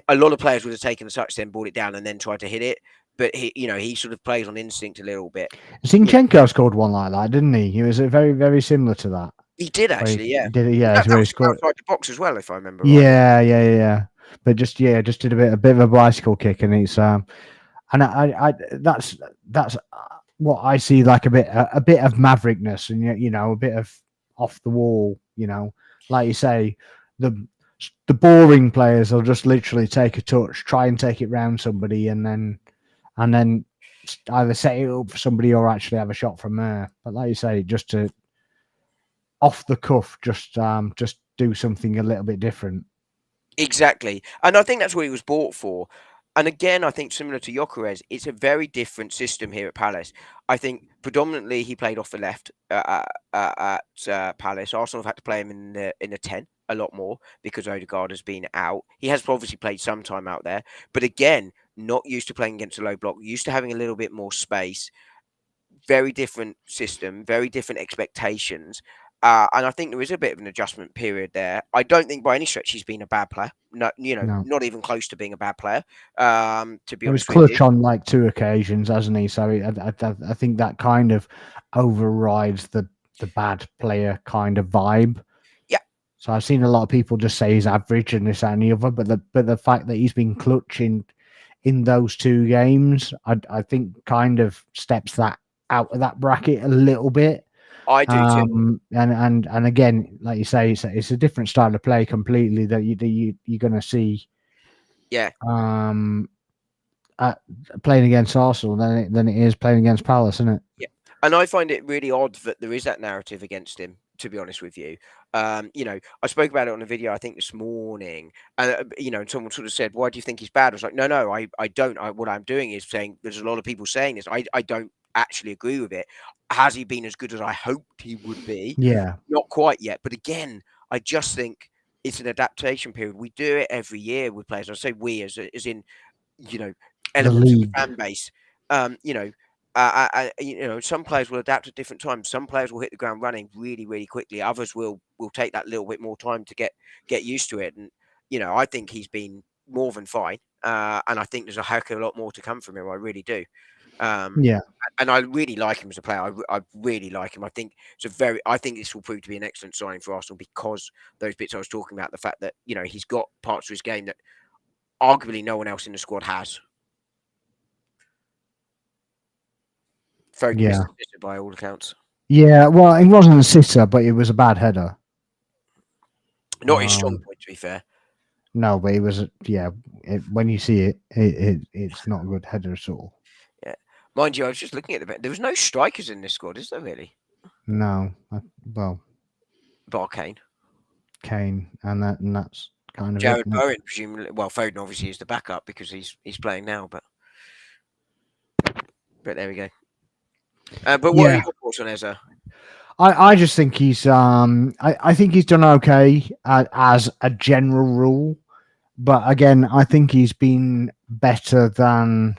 A lot of players would have taken a touch, then brought it down, and then tried to hit it. But he sort of plays on instinct a little bit. Zinchenko scored one like that, didn't he? He was very, very similar to that. He did actually, yeah. He did it, yeah. That Where he was from scored. outside the box as well, if I remember right. Yeah. But just did a bit of a bicycle kick, and it's and I that's what I see, like a bit of maverickness, and a bit of off the wall. Like you say, the boring players will just literally take a touch, try and take it round somebody, and then either set it up for somebody or actually have a shot from there. But like you say, just to off the cuff, just do something a little bit different. Exactly. And I think that's what he was bought for. And again, I think similar to Gyökeres, it's a very different system here at Palace. I think predominantly he played off the left at Palace. Arsenal have had to play him in the 10 a lot more because Odegaard has been out. He has obviously played some time out there, but again, not used to playing against a low block, used to having a little bit more space. Very different system, very different expectations. And I think there is a bit of an adjustment period there. I don't think by any stretch he's been a bad player. No, No, not even close to being a bad player. To be he was honest with you. clutch on like 2 occasions, hasn't he? So I think that kind of overrides the the bad player kind of vibe. Yeah. So I've seen a lot of people just say he's average and this and the other, but the fact that he's been clutching in those 2 games, I think kind of steps that out of that bracket a little bit. I do too. And again, like you say, it's a different style of play completely that you're going to see. Yeah. Playing against Arsenal than it is playing against Palace, isn't it? Yeah. And I find it really odd that there is that narrative against him, to be honest with you. I spoke about it on a video, I think this morning, and, someone sort of said, why do you think he's bad? I was like, no, I don't. What I'm doing is saying there's a lot of people saying this. I don't actually agree with it. Has he been as good as I hoped he would be? Yeah. Not quite yet. But again, I just think it's an adaptation period. We do it every year with players. I say we as in, elements of the league. fan base. Some players will adapt at different times. Some players will hit the ground running really, really quickly. Others will take that little bit more time to get used to it. And I think he's been more than fine. And I think there's a heck of a lot more to come from him. I really do. Yeah. And I really like him as a player. I really like him. I think I think this will prove to be an excellent signing for Arsenal because those bits I was talking about, the fact that he's got parts of his game that arguably no one else in the squad has. Foden missed a sitter by all accounts. Yeah, well, it wasn't a sitter, but it was a bad header. Not his strong point, to be fair. No, but it was. Yeah, when you see it's not a good header at all. Yeah, mind you, I was just looking at there was no strikers in this squad, is there really? No, well, bar Kane, and that's kind of Jared Bowen, presumably. Well, Foden obviously is the backup because he's playing now, but there we go. But what are your thoughts on Eza? I just think he's I think he's done okay as a general rule, but again, I think he's been better than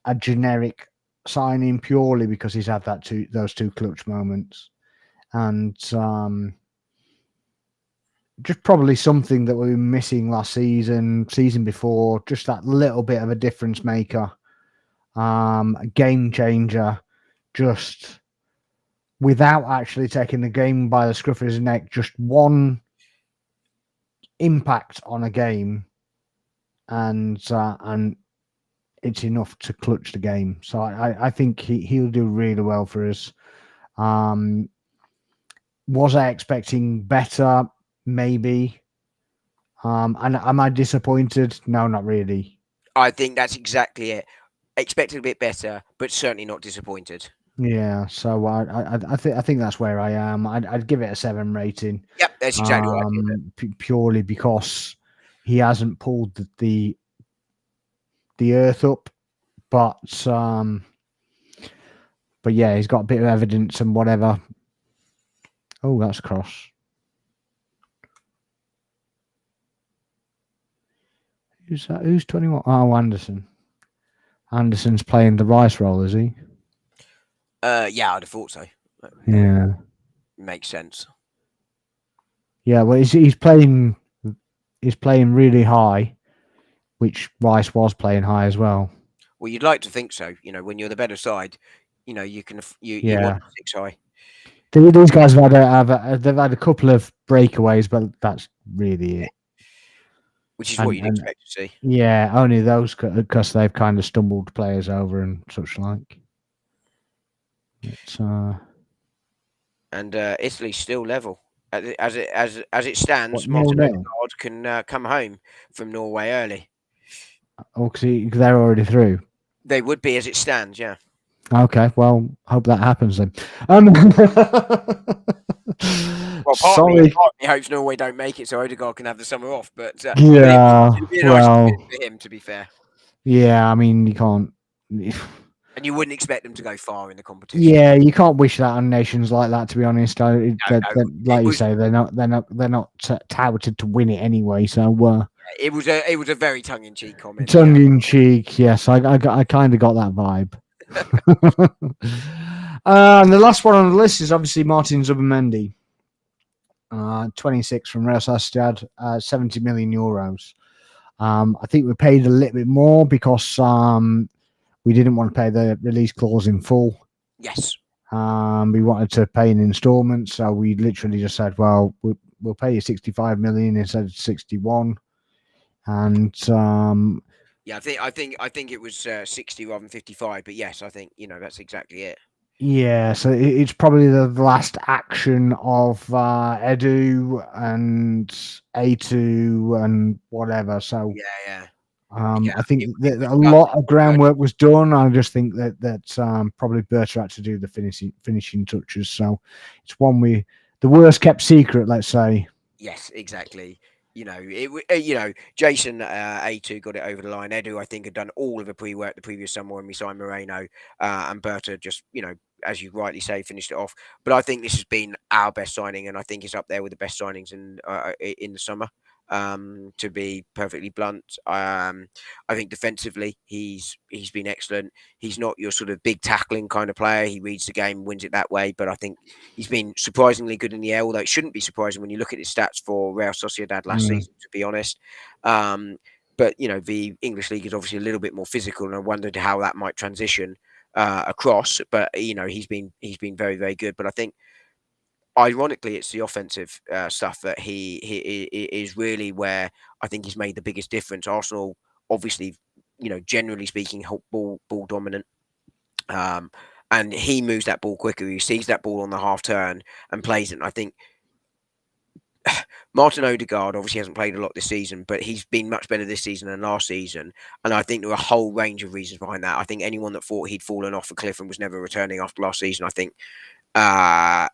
a generic signing purely because he's had those two clutch moments, and just probably something that we were missing last season before, just that little bit of a difference maker. A game changer, just without actually taking the game by the scruff of his neck, just one impact on a game, and it's enough to clutch the game. So I think he'll do really well for us. Was I expecting better? Maybe. And am I disappointed? No, not really. I think that's exactly it. Expected a bit better, but certainly not disappointed. Yeah, so I think that's where I am. I'd give it a 7 rating. Yep, that's exactly what I give it. Purely because he hasn't pulled the earth up, but yeah, he's got a bit of evidence and whatever. Oh, that's cross. Who's that? Who's 21? Oh, Anderson. Anderson's playing the Rice role, is he? Yeah, I'd have thought so. Yeah, makes sense. Yeah, well, he's playing really high, which Rice was playing high as well. Well, you'd like to think so. When you're the better side, you want 6 high. These guys have had a couple of breakaways, but that's really it. Which is what you'd expect to see. Yeah, only those because they've kind of stumbled players over and such like. It's and Italy's still level as it stands. Martin Odegaard can come home from Norway early. Oh, because they're already through. They would be as it stands, yeah. Okay, well, hope that happens then. Well, part of me hopes Norway don't make it so Odegaard can have the summer off, but it'd be a nice for him, to be fair. Yeah, I mean, you can't. And you wouldn't expect them to go far in the competition. Yeah, you can't wish that on nations like that. To be honest, like you say, they're not touted to win it anyway. So it was a very tongue-in-cheek comment. Tongue-in-cheek, yes. I kind of got that vibe. And the last one on the list is obviously Martin Zubimendi, 26 from Real Sociedad, 70 million euros. I think we paid a little bit more because we didn't want to pay the release clause in full. Yes. We wanted to pay in installments, so we literally just said, "Well, we'll pay you 65 million instead of 61." And Yeah, I think it was 60 rather than 55. But yes, I think that's exactly it. yeah, so it's probably the last action of Edu and A2 and whatever. So Yeah, yeah, yeah. I think It that was a gutted. lot of groundwork was done. I just think that probably Berta had to do the finishing touches. So it's the worst kept secret, let's say. Yes, exactly. Jason A2 got it over the line. Edu, I think, had done all of the pre-work the previous summer when we signed Moreno, and Berta just, as you rightly say, finished it off. But I think this has been our best signing, and I think it's up there with the best signings in the summer. To be perfectly blunt, I think defensively he's been excellent. He's not your sort of big tackling kind of player. He reads the game, wins it that way. But I think he's been surprisingly good in the air, although it shouldn't be surprising when you look at his stats for Real Sociedad last Mm. season, to be honest. Um, but the English league is obviously a little bit more physical, and I wondered how that might transition across. But he's been very, very good. But I think, ironically, it's the offensive stuff that he is really where I think he's made the biggest difference. Arsenal, obviously, generally speaking, ball dominant. Um, and he moves that ball quicker. He sees that ball on the half turn and plays it. And I think Martin Odegaard obviously hasn't played a lot this season, but he's been much better this season than last season. And I think there are a whole range of reasons behind that. I think anyone that thought he'd fallen off a cliff and was never returning after last season, I think uh,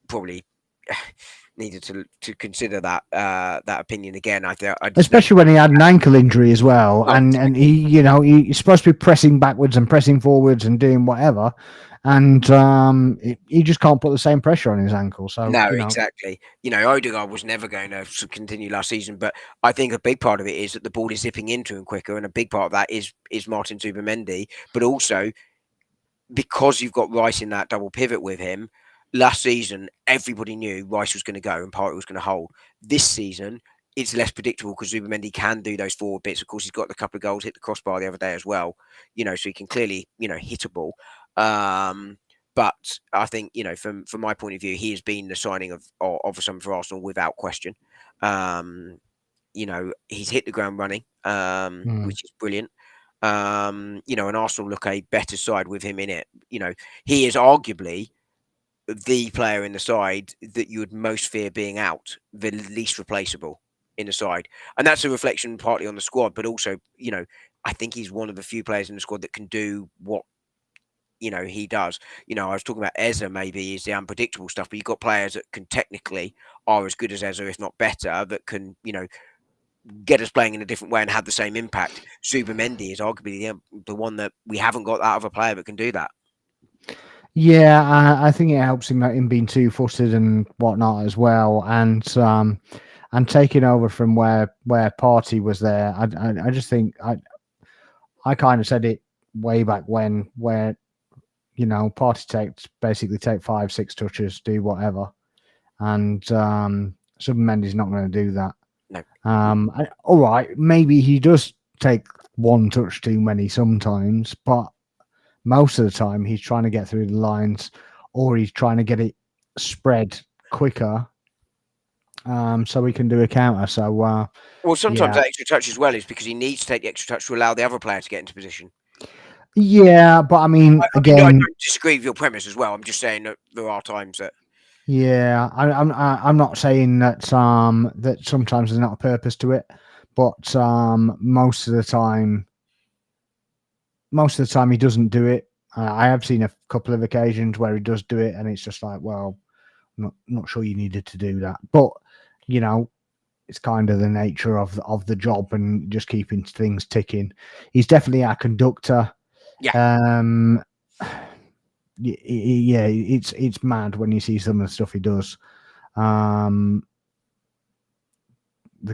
probably needed to consider that opinion again. I just don't. Especially when he had an ankle injury as well, Oh, and he's supposed to be pressing backwards and pressing forwards and doing whatever, and he just can't put the same pressure on his ankle. So no, exactly. Odegaard was never going to continue last season, but I think a big part of it is that the ball is zipping into him quicker, and a big part of that is Martin Zubimendi, but also because you've got Rice in that double pivot with him. Last season, everybody knew Rice was going to go and Partey was going to hold. This season, it's less predictable because Zubimendi can do those forward bits. Of course, he's got a couple of goals, hit the crossbar the other day as well. So he can clearly, hit a ball. But I think, from my point of view, he has been the signing of some for Arsenal without question. He's hit the ground running, mm, which is brilliant. And Arsenal look a better side with him in it. He is arguably the player in the side that you would most fear being out, the least replaceable in the side. And that's a reflection partly on the squad, but also, I think he's one of the few players in the squad that can do what he does. I was talking about Eza maybe is the unpredictable stuff, but you've got players that can technically are as good as Eza, if not better, that can, get us playing in a different way and have the same impact. Zubimendi is arguably the one that we haven't got that other player that can do that. yeah, I think it helps him being two-footed and whatnot as well, and taking over from where Partey was there. I just think I kind of said it way back when, where Partey basically take 5-6 touches, do whatever, and Sublimendi's not going to do that. No. All right, maybe he does take one touch too many sometimes, but most of the time he's trying to get through the lines, or he's trying to get it spread quicker, so he can do a counter. So Well, sometimes yeah, that extra touch as well is because he needs to take the extra touch to allow the other player to get into position. yeah, but I mean, I again, don't disagree with your premise as well. I'm just saying that there are times that. yeah, I'm not saying that that sometimes there's not a purpose to it, but most of the time he doesn't do it. I have seen a couple of occasions where he does do it, and it's just like, well, not sure you needed to do that, but it's kind of the nature of the job and just keeping things ticking. He's definitely our conductor. Yeah. Yeah, it's mad when you see some of the stuff he does. The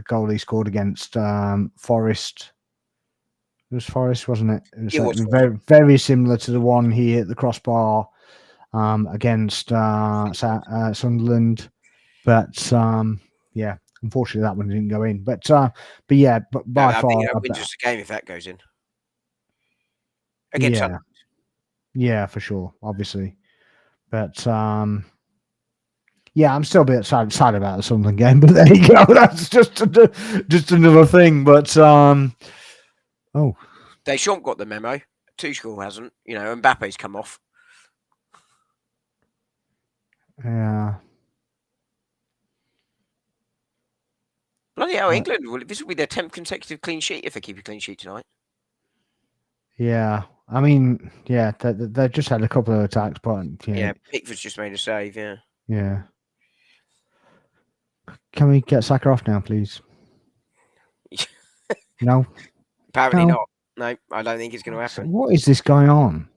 goal he scored against Forest. It was Forest, wasn't it? It was very, very similar to the one he hit the crossbar against Sunderland. But yeah, unfortunately that one didn't go in. But yeah, but by I far, think that wins us the game if that goes in. Against yeah, Sunderland. yeah, for sure, obviously. But yeah, I'm still a bit sad about the Sunderland game. But there you go. That's just another thing. But oh, Deschamps got the memo. Tuchel hasn't. Mbappe's come off. yeah. Bloody hell, England! Well, this will be their 10th consecutive clean sheet if they keep a clean sheet tonight. Yeah, I mean, yeah, they just had a couple of attacks, but Yeah, Pickford's just made a save. Yeah. Yeah. Can we get Saka off now, please? No. Apparently No. not. No, I don't think it's going to happen. What is this going on?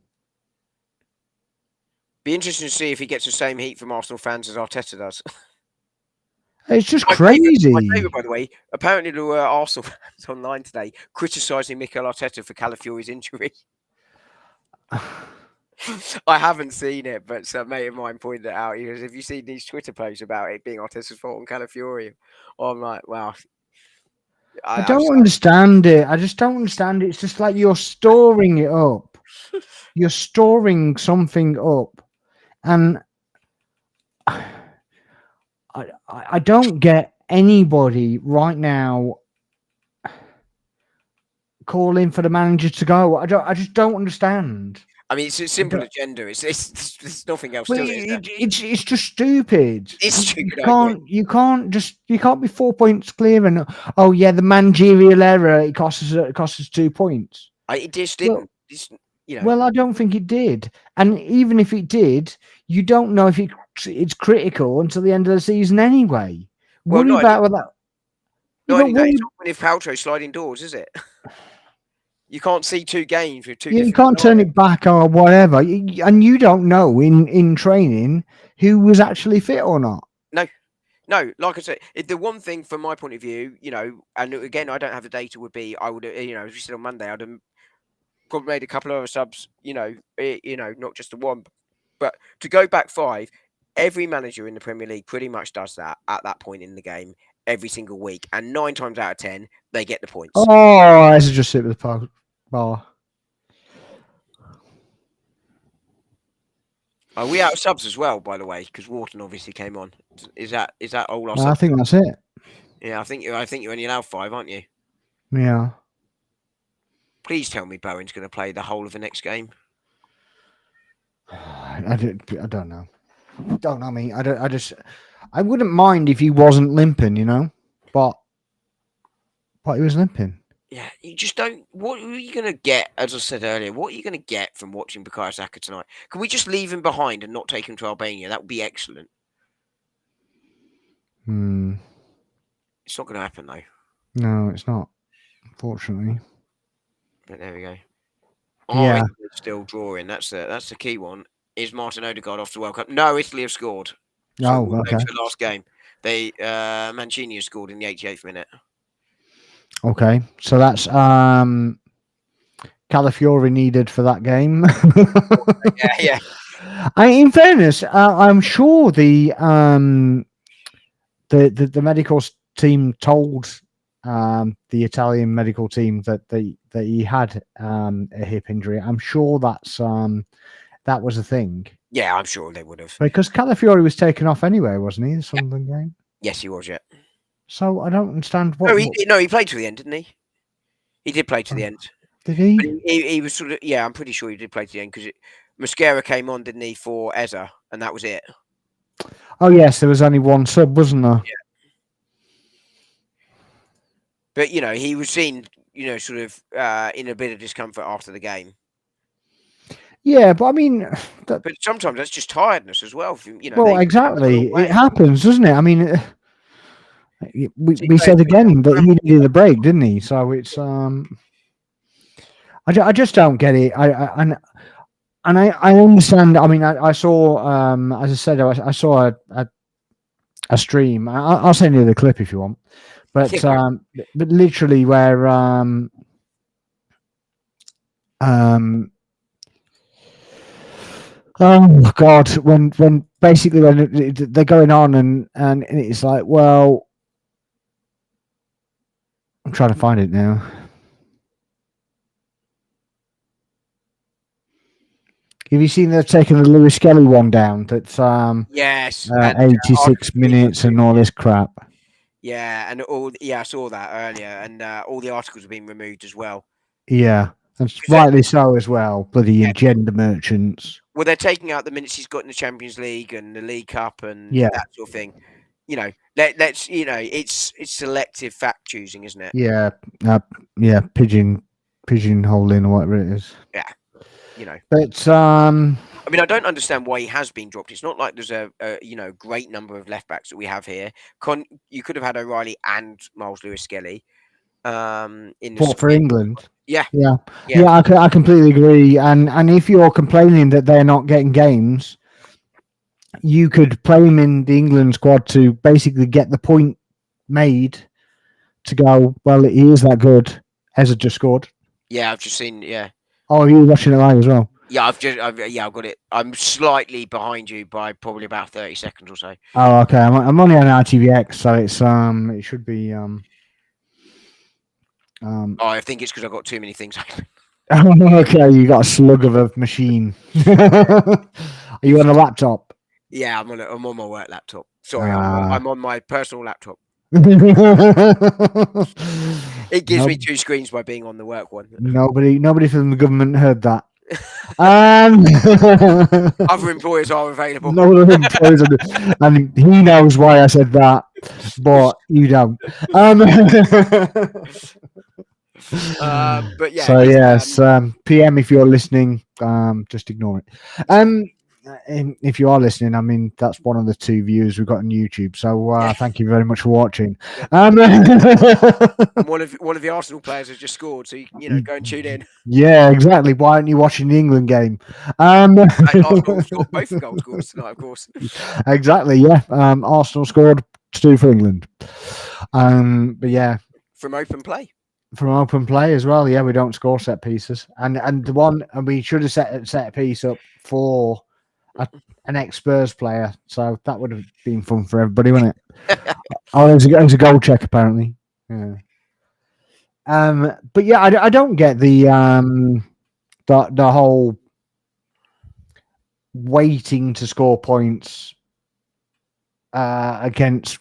Be interesting to see if he gets the same heat from Arsenal fans as Arteta does. It's just My crazy. favourite, by the way, apparently there were Arsenal fans online today criticising Mikel Arteta for Calafiori's injury. I haven't seen it, but a mate of mine pointed it out. He goes, "Have you seen these Twitter posts about it being Arteta's fault on Calafiori?" Oh, I'm like, wow. I don't understand it. I just don't understand it. It's just like you're storing it up. You're storing something up. And I don't get anybody right now calling for the manager to go. I just don't understand. I mean, it's a simple agenda. It's nothing else to it. It's just stupid. It's stupid. You can't be 4 points clear and the managerial error it costs us 2 points. It just didn't. Well, I don't think it did. And even if it did, you don't know if it's critical until the end of the season anyway. Well, worry about that. Not only that, it's not if Paltrow sliding doors, is it? You can't see 2 games with 2 different. You can't turn it back or whatever. And you don't know in training who was actually fit or not. No, like I said, the one thing from my point of view, and again, I don't have the data, would be I would, as we said on Monday, I'd have probably made a couple of other subs, not just the one. But to go back 5, every manager in the Premier League pretty much does that at that point in the game every single week. And 9 times out of 10, they get the points. Oh, I should just sit with the bar. Are we out of subs as well, by the way? Because Wharton obviously came on. Is that all our subs? I think that's it. Yeah, I think you're only allowed 5, aren't you? Yeah. Please tell me Bowen's going to play the whole of the next game. I don't know. Don't know me. I wouldn't mind if he wasn't limping, but he was limping. Yeah, you just don't. What are you going to get? As I said earlier, what are you going to get from watching Bukayo Saka tonight? Can we just leave him behind and not take him to Albania? That would be excellent. It's not going to happen though. No, it's not. Unfortunately. But there we go. Yeah. Still drawing. That's the key one. Is Martin Odegaard off the World Cup? No, Italy have scored. So okay. The last game, Mancini has scored in the 88th minute. Okay, so that's Calafiori needed for that game. yeah. In fairness, I'm sure the medical team told the Italian medical team that he had a hip injury. I'm sure that was a thing. Yeah, I'm sure they would have. Because Calafiori was taken off anyway, wasn't he? The Sunderland game. Yes, he was. Yeah. So I don't understand what. No, he played to the end, didn't he? He did play to the end. Did he? But he was sort of. Yeah, I'm pretty sure he did play to the end because Mosquera came on, didn't he, for Eza, and that was it. Oh yes, there was only one sub, wasn't there? Yeah. But he was seen, sort of in a bit of discomfort after the game. Yeah, but I mean, but sometimes that's just tiredness as well. Well, exactly, it happens, doesn't it? I mean, we said again that he needed a break, didn't he? So it's I just don't get it. I understand. I mean, I saw as I said, I saw a stream. I'll send you the clip if you want. But literally where oh God, when basically when they're going on and it's like, well, I'm trying to find it now. Have you seen they've taken the Lewis Kelly one down? That's Yes, and 86 articles being minutes and removed. all this crap. Yeah, and I saw that earlier, and all the articles have been removed as well. Yeah, that's 'Cause they- rightly so as well. Bloody yeah, agenda merchants. well, they're taking out the minutes he's got in the Champions League and the League Cup and Yeah, that sort of thing. Let's it's selective fact choosing, isn't it? yeah, yeah. Pigeonholing or whatever it is. Yeah, you know. But I mean, I don't understand why he has been dropped. It's not like there's a great number of left backs that we have here. You could have had O'Reilly and Miles Lewis Skelly in the for squad. England. Yeah, Yeah, yeah, I completely agree. And if you're complaining that they're not getting games, you could play him in the England squad to basically get the point made to go, well, he is that good. Ezra just scored. yeah. I've just seen. Yeah, Oh, you were watching it live as well? yeah. I've got it. I'm slightly behind you by probably about 30 seconds or so. Oh, okay. I'm only on RTVX, so it should be Oh, I think it's because I've got too many things open. okay, you got a slug of a machine. Are you on a laptop? Yeah, I'm on my work laptop. Sorry, I'm on my personal laptop. It gives me two screens by being on the work one. Nobody from the government heard that. Other employers are available. No other employers, and he knows why I said that, but you don't. But yeah. So yes, PM if you're listening, just ignore it. And if you are listening, I mean that's one of the 2 views we've got on YouTube. So thank you very much for watching. One of the Arsenal players has just scored, so go and tune in. Yeah, exactly. Why aren't you watching the England game? Arsenal scored both the goal scores tonight, of course. Exactly. Yeah. Arsenal scored 2 for England. But yeah, from open play. From open play as well. Yeah, we don't score set pieces, and we should have set a piece up for an ex-Spurs player, so that would have been fun for everybody, wouldn't it? Oh, it was a goal check apparently. Yeah. But yeah, I don't get the whole waiting to score points against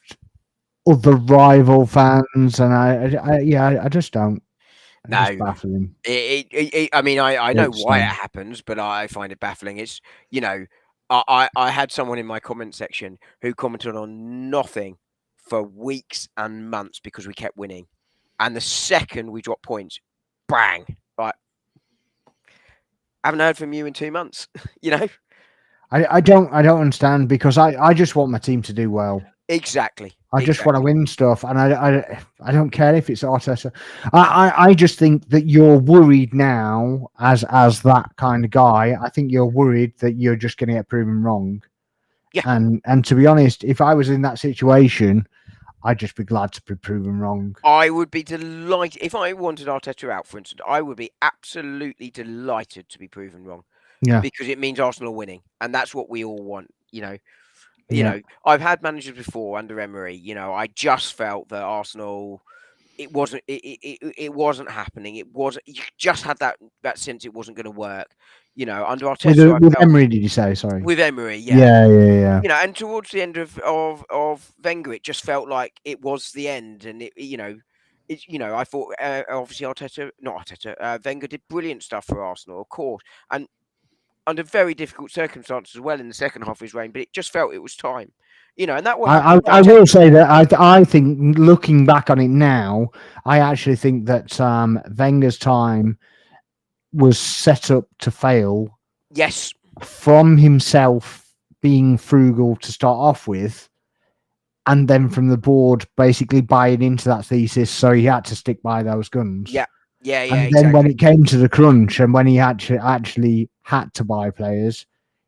other rival fans, and I just don't. No, it's baffling. I mean, I know why it happens, but I find it baffling. It's I had someone in my comment section who commented on nothing for weeks and months because we kept winning, and the second we dropped points, bang! Like, I haven't heard from you in 2 months. I don't understand, because I just want my team to do well. Exactly. I just want to win stuff, and I don't care if it's Arteta. I just think that you're worried now as that kind of guy. I think you're worried that you're just going to get proven wrong. Yeah. And to be honest, if I was in that situation, I'd just be glad to be proven wrong. I would be delighted if I wanted Arteta out, for instance. I would be absolutely delighted to be proven wrong. Yeah. Because it means Arsenal winning, and that's what we all want. You know, I've had managers before under Emery. I just felt that Arsenal, it wasn't happening. You just had that sense it wasn't going to work. Under Arteta, with Emery, did you say? Sorry. With Emery, yeah. Yeah. And towards the end of Wenger, it just felt like it was the end, and I thought obviously Wenger did brilliant stuff for Arsenal, of course, and under very difficult circumstances as well in the second half of his reign, but it just felt it was time, and that was. I will say that I think, looking back on it now, I actually think that Wenger's time was set up to fail. Yes. From himself being frugal to start off with, and then from the board basically buying into that thesis, so he had to stick by those guns. Yeah. And then exactly. When it came to the crunch, and when he actually had to buy players,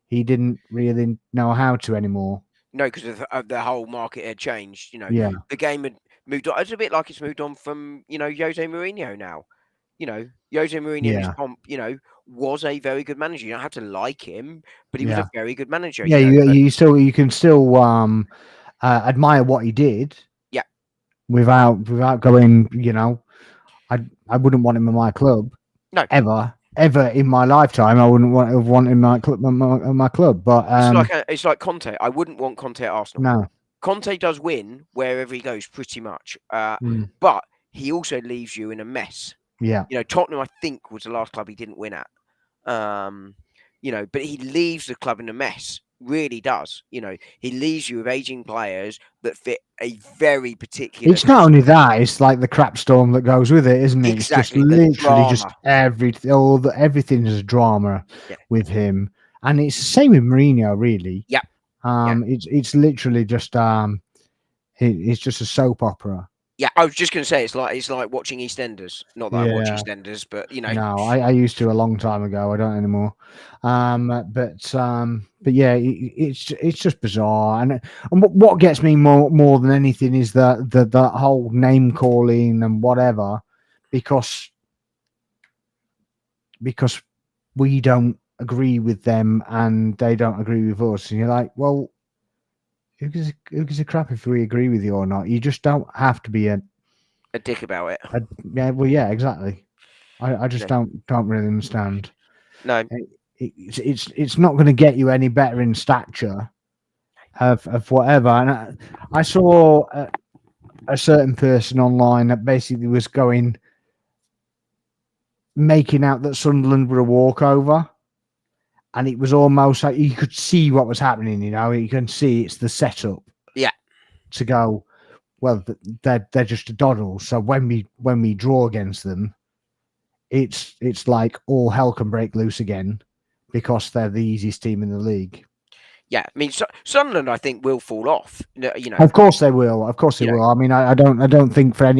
he didn't really know how to anymore. No, because the whole market had changed. The game had moved on. It's a bit like it's moved on from Jose Mourinho now. Jose Mourinho in his pomp, was a very good manager. You don't have to like him, but he was a very good manager. Yeah, you can still admire what he did. Yeah. Without going, I wouldn't want him in my club. No. Ever. ever in my lifetime. I wouldn't have wanted my club. But It's like Conte. I wouldn't want Conte at Arsenal. no, Conte does win wherever he goes, pretty much. But he also leaves you in a mess. yeah. You know, Tottenham, I think, was the last club he didn't win at. You know, but he leaves the club in a mess. Really does. You know, he leaves you with aging players that fit a very particular. It's not only that; it's like the crap storm that goes with it, isn't it? It's just Exactly, the literally just drama. everything is a drama Yeah. with him, and it's the same with Mourinho, really. Yeah. Yeah. It's literally just it's just a soap opera. Yeah, I was just going to say it's like watching EastEnders. Not that I watch Yeah. EastEnders, but you know. No, I used to a long time ago. I don't anymore. But yeah, it's just bizarre. And what gets me more than anything is the whole name calling and whatever, because we don't agree with them and they don't agree with us. And you're like, well, who gives a crap if we agree with you or not? You just don't have to be a dick about it. Yeah, well, yeah, exactly. I just don't really understand. No, it's not going to get you any better in stature of whatever. And I saw a certain person online that basically was making out that Sunderland were a walkover, and it was almost like you could see what was happening. You know, you can see it's the setup. Yeah. To go, well, they're just a doddle. So when we draw against them, it's like all hell can break loose again because they're the easiest team in the league. Yeah, I mean, Sunderland, I think, will fall off. You know, of course they will. Of course they will. I mean, I don't think for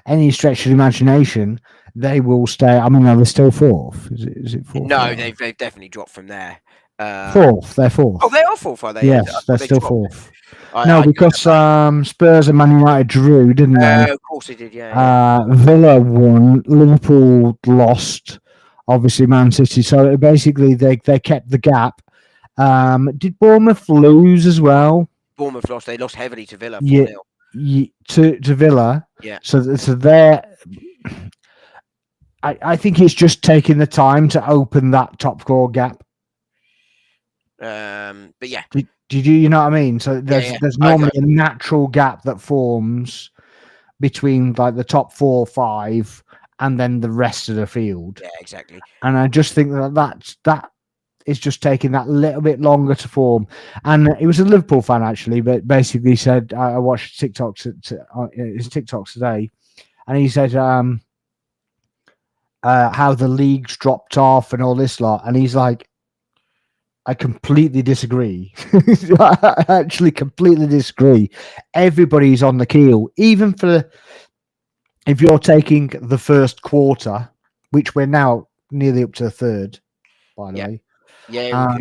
any stretch of the imagination they will stay. I mean, they're still fourth. Is it fourth? No, they've definitely dropped from there. Fourth. They're fourth. Oh, they are fourth, are they? Yes, they're still fourth. No, because Spurs and Man United drew, didn't they? Of course they did. Yeah. Villa won. Liverpool lost. Obviously, Man City. So basically, they kept the gap. Did Bournemouth lose as well? Bournemouth lost. They lost heavily to Villa. 4-0. To Villa. Yeah. So they're. I think it's just taking the time to open that top four gap. But yeah. Did you know what I mean? So there's normally a natural gap that forms between like the top 4 or 5 and then the rest of the field. Yeah, exactly. And I just think that is just taking that little bit longer to form. And it was a Liverpool fan actually, but basically said, I watched his TikToks today, and he said how the league's dropped off and all this lot, and he's like, I completely disagree. I actually completely disagree. Everybody's on the keel, even if you're taking the first quarter, which we're now nearly up to the third, by the way. Yeah,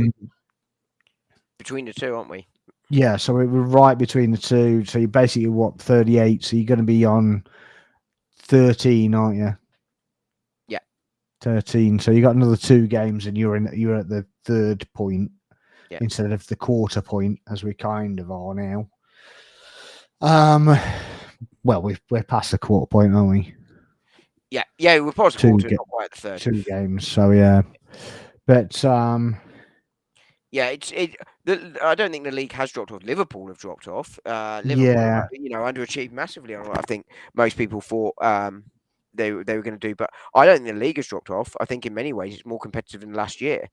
between the two, aren't we? Yeah, so we're right between the two. So you're basically 38. So you're going to be on 13, aren't you? Yeah, 13. So you got another 2 games, and you're at the third point instead of the quarter point, as we kind of are now. Well, we're past the quarter point, aren't we? Yeah, we're past the quarter, not quite the third. 2 games, so yeah. But yeah, I don't think the league has dropped off. Liverpool have dropped off. Liverpool, underachieved massively on what I think most people thought they were going to do. But I don't think the league has dropped off. I think in many ways it's more competitive than last year.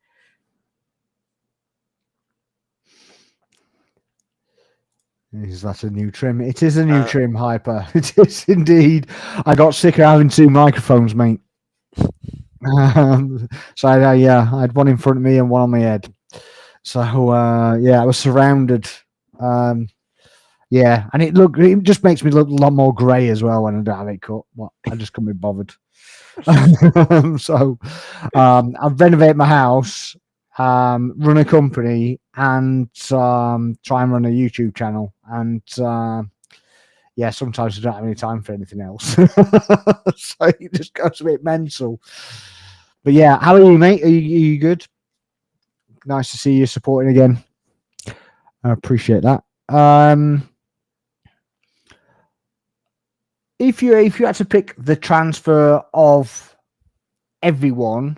Is that a new trim? It is a new trim, Hyper. It is indeed. I got sick of having 2 microphones, mate. So I had one in front of me and one on my head. So I was surrounded. And it just makes me look a lot more grey as well when I don't have it cut. I just can't be bothered. So I've renovated my house, run a company, and try and run a YouTube channel. And sometimes I don't have any time for anything else. So it just goes a bit mental. But yeah, how are you, mate? Are you good? Nice to see you supporting again. I appreciate that. If you had to pick the transfer of everyone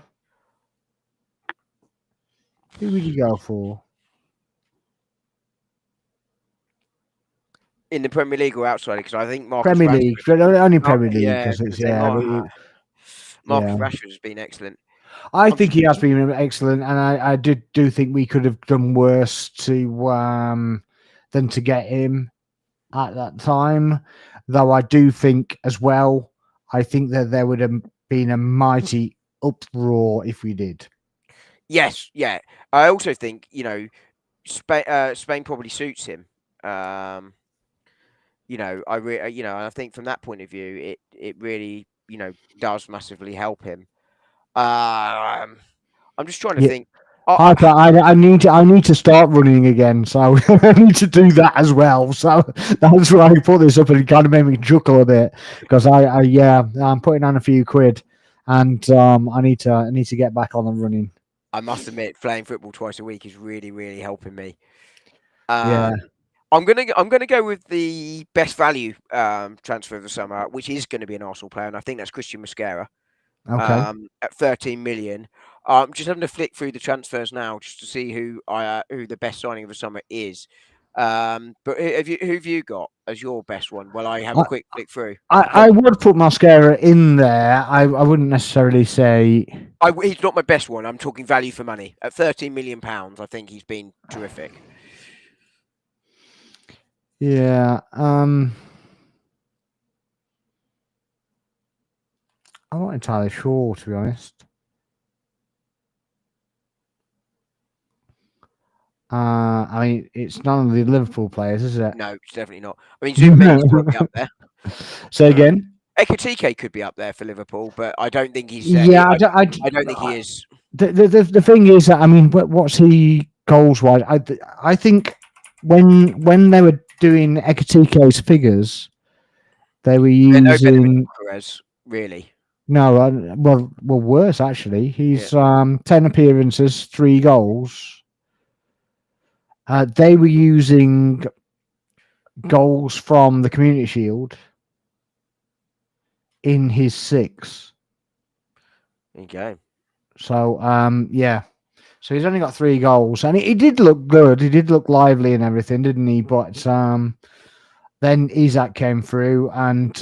Who would you go for? In the Premier League or outside? Because I think Marcus Premier League, Rashford. only Mar- Premier League yeah, I because was going it's to say Marcus yeah. Rashford has been excellent. I I'm just think he has been excellent, and I do think we could have done worse than to get him at that time. Though I do think as well, I think that there would have been a mighty uproar if we did. yes, yeah. I also think Spain probably suits him. Um, I think from that point of view, it really does massively help him. Um, I'm just trying to Yeah, think. I, I, I need to start running again, so I need to do that as well. So that's why I put this up, and it kind of made me chuckle a bit because I'm putting on a few quid, and I need to get back on the running. I must admit, playing football twice a week is really, really helping me. Yeah. Um, I'm gonna go with the best value transfer of the summer, which is going to be an Arsenal player, and I think that's Christian Mosquera. Okay. At 13 million. Just having to flick through the transfers now just to see who the best signing of the summer is. But who have you got as your best one? Well, I have a quick flick through. I would put mascara in there. I wouldn't necessarily say. He's not my best one. I'm talking value for money. At 13 million pounds, I think he's been terrific. Yeah. I'm not entirely sure, to be honest. I mean, it's none of the Liverpool players, is it? No, it's definitely not. I mean, Zubamendi's probably up there. Say Uh, again. Ekitike could be up there for Liverpool, but I don't think he's. Yeah, I don't think he is. the thing is that I mean, what's he goals wise? I think when they were doing Ekatike's figures, they were They're no better than using Perez, really. no, well, worse actually. Yeah. He's 10 appearances, 3 goals. They were using goals from the Community Shield in his 6. There you go. So yeah. So he's only got 3 goals, and he did look good. He did look lively and everything, didn't he? But then Isaac came through, and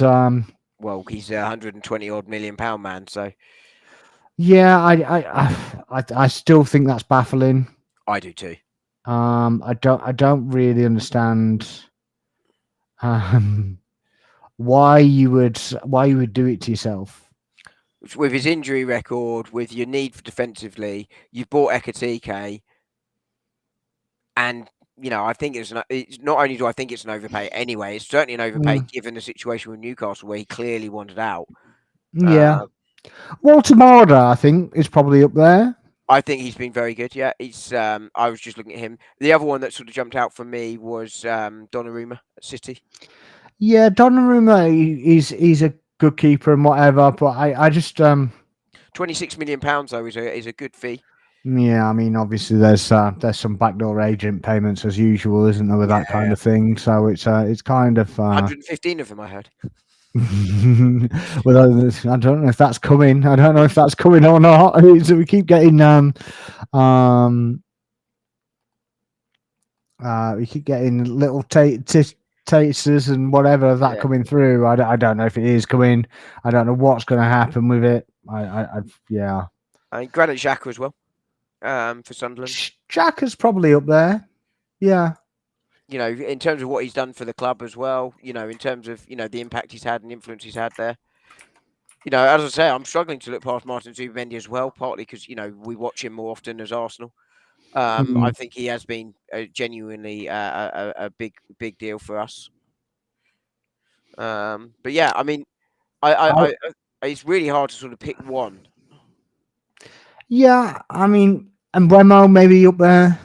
Well, he's a 120 odd million pound man, so yeah, I still think that's baffling. I do too. I don't really understand um, why you would do it to yourself. With his injury record, with your need for defensively, you've bought Ekatike, and I think it's not only do I think it's an overpay anyway, it's certainly an overpay Mm, given the situation with Newcastle where he clearly wanted out. yeah, Uh, Walter Marder, I think, is probably up there. I think he's been very good. Yeah, he's. I was just looking at him. The other one that sort of jumped out for me was Donnarumma at City. Yeah, Donnarumma, he's a good keeper and whatever, but I just 26 million pounds though is a good fee. yeah, I mean, obviously there's some backdoor agent payments as usual, isn't there, with that kind Yeah, of thing? So it's kind of 115 of them I heard. well, I don't know if that's coming. I don't know if that's coming or not. So we keep getting um we keep getting little tasters and whatever of that Yeah, coming through. I don't know if it is coming. I don't know what's going to happen with it. Yeah. I mean Granit Xhaka as well. For Sunderland. Jack is probably up there. Yeah. In terms of what he's done for the club as well. In terms of the impact he's had and influence he's had there. As I say, I'm struggling to look past Martin Zubamendi as well, partly because we watch him more often as Arsenal. I think he has been genuinely a big deal for us. But yeah, I mean, it's really hard to sort of pick one. Yeah, I mean, and Bremo maybe up there.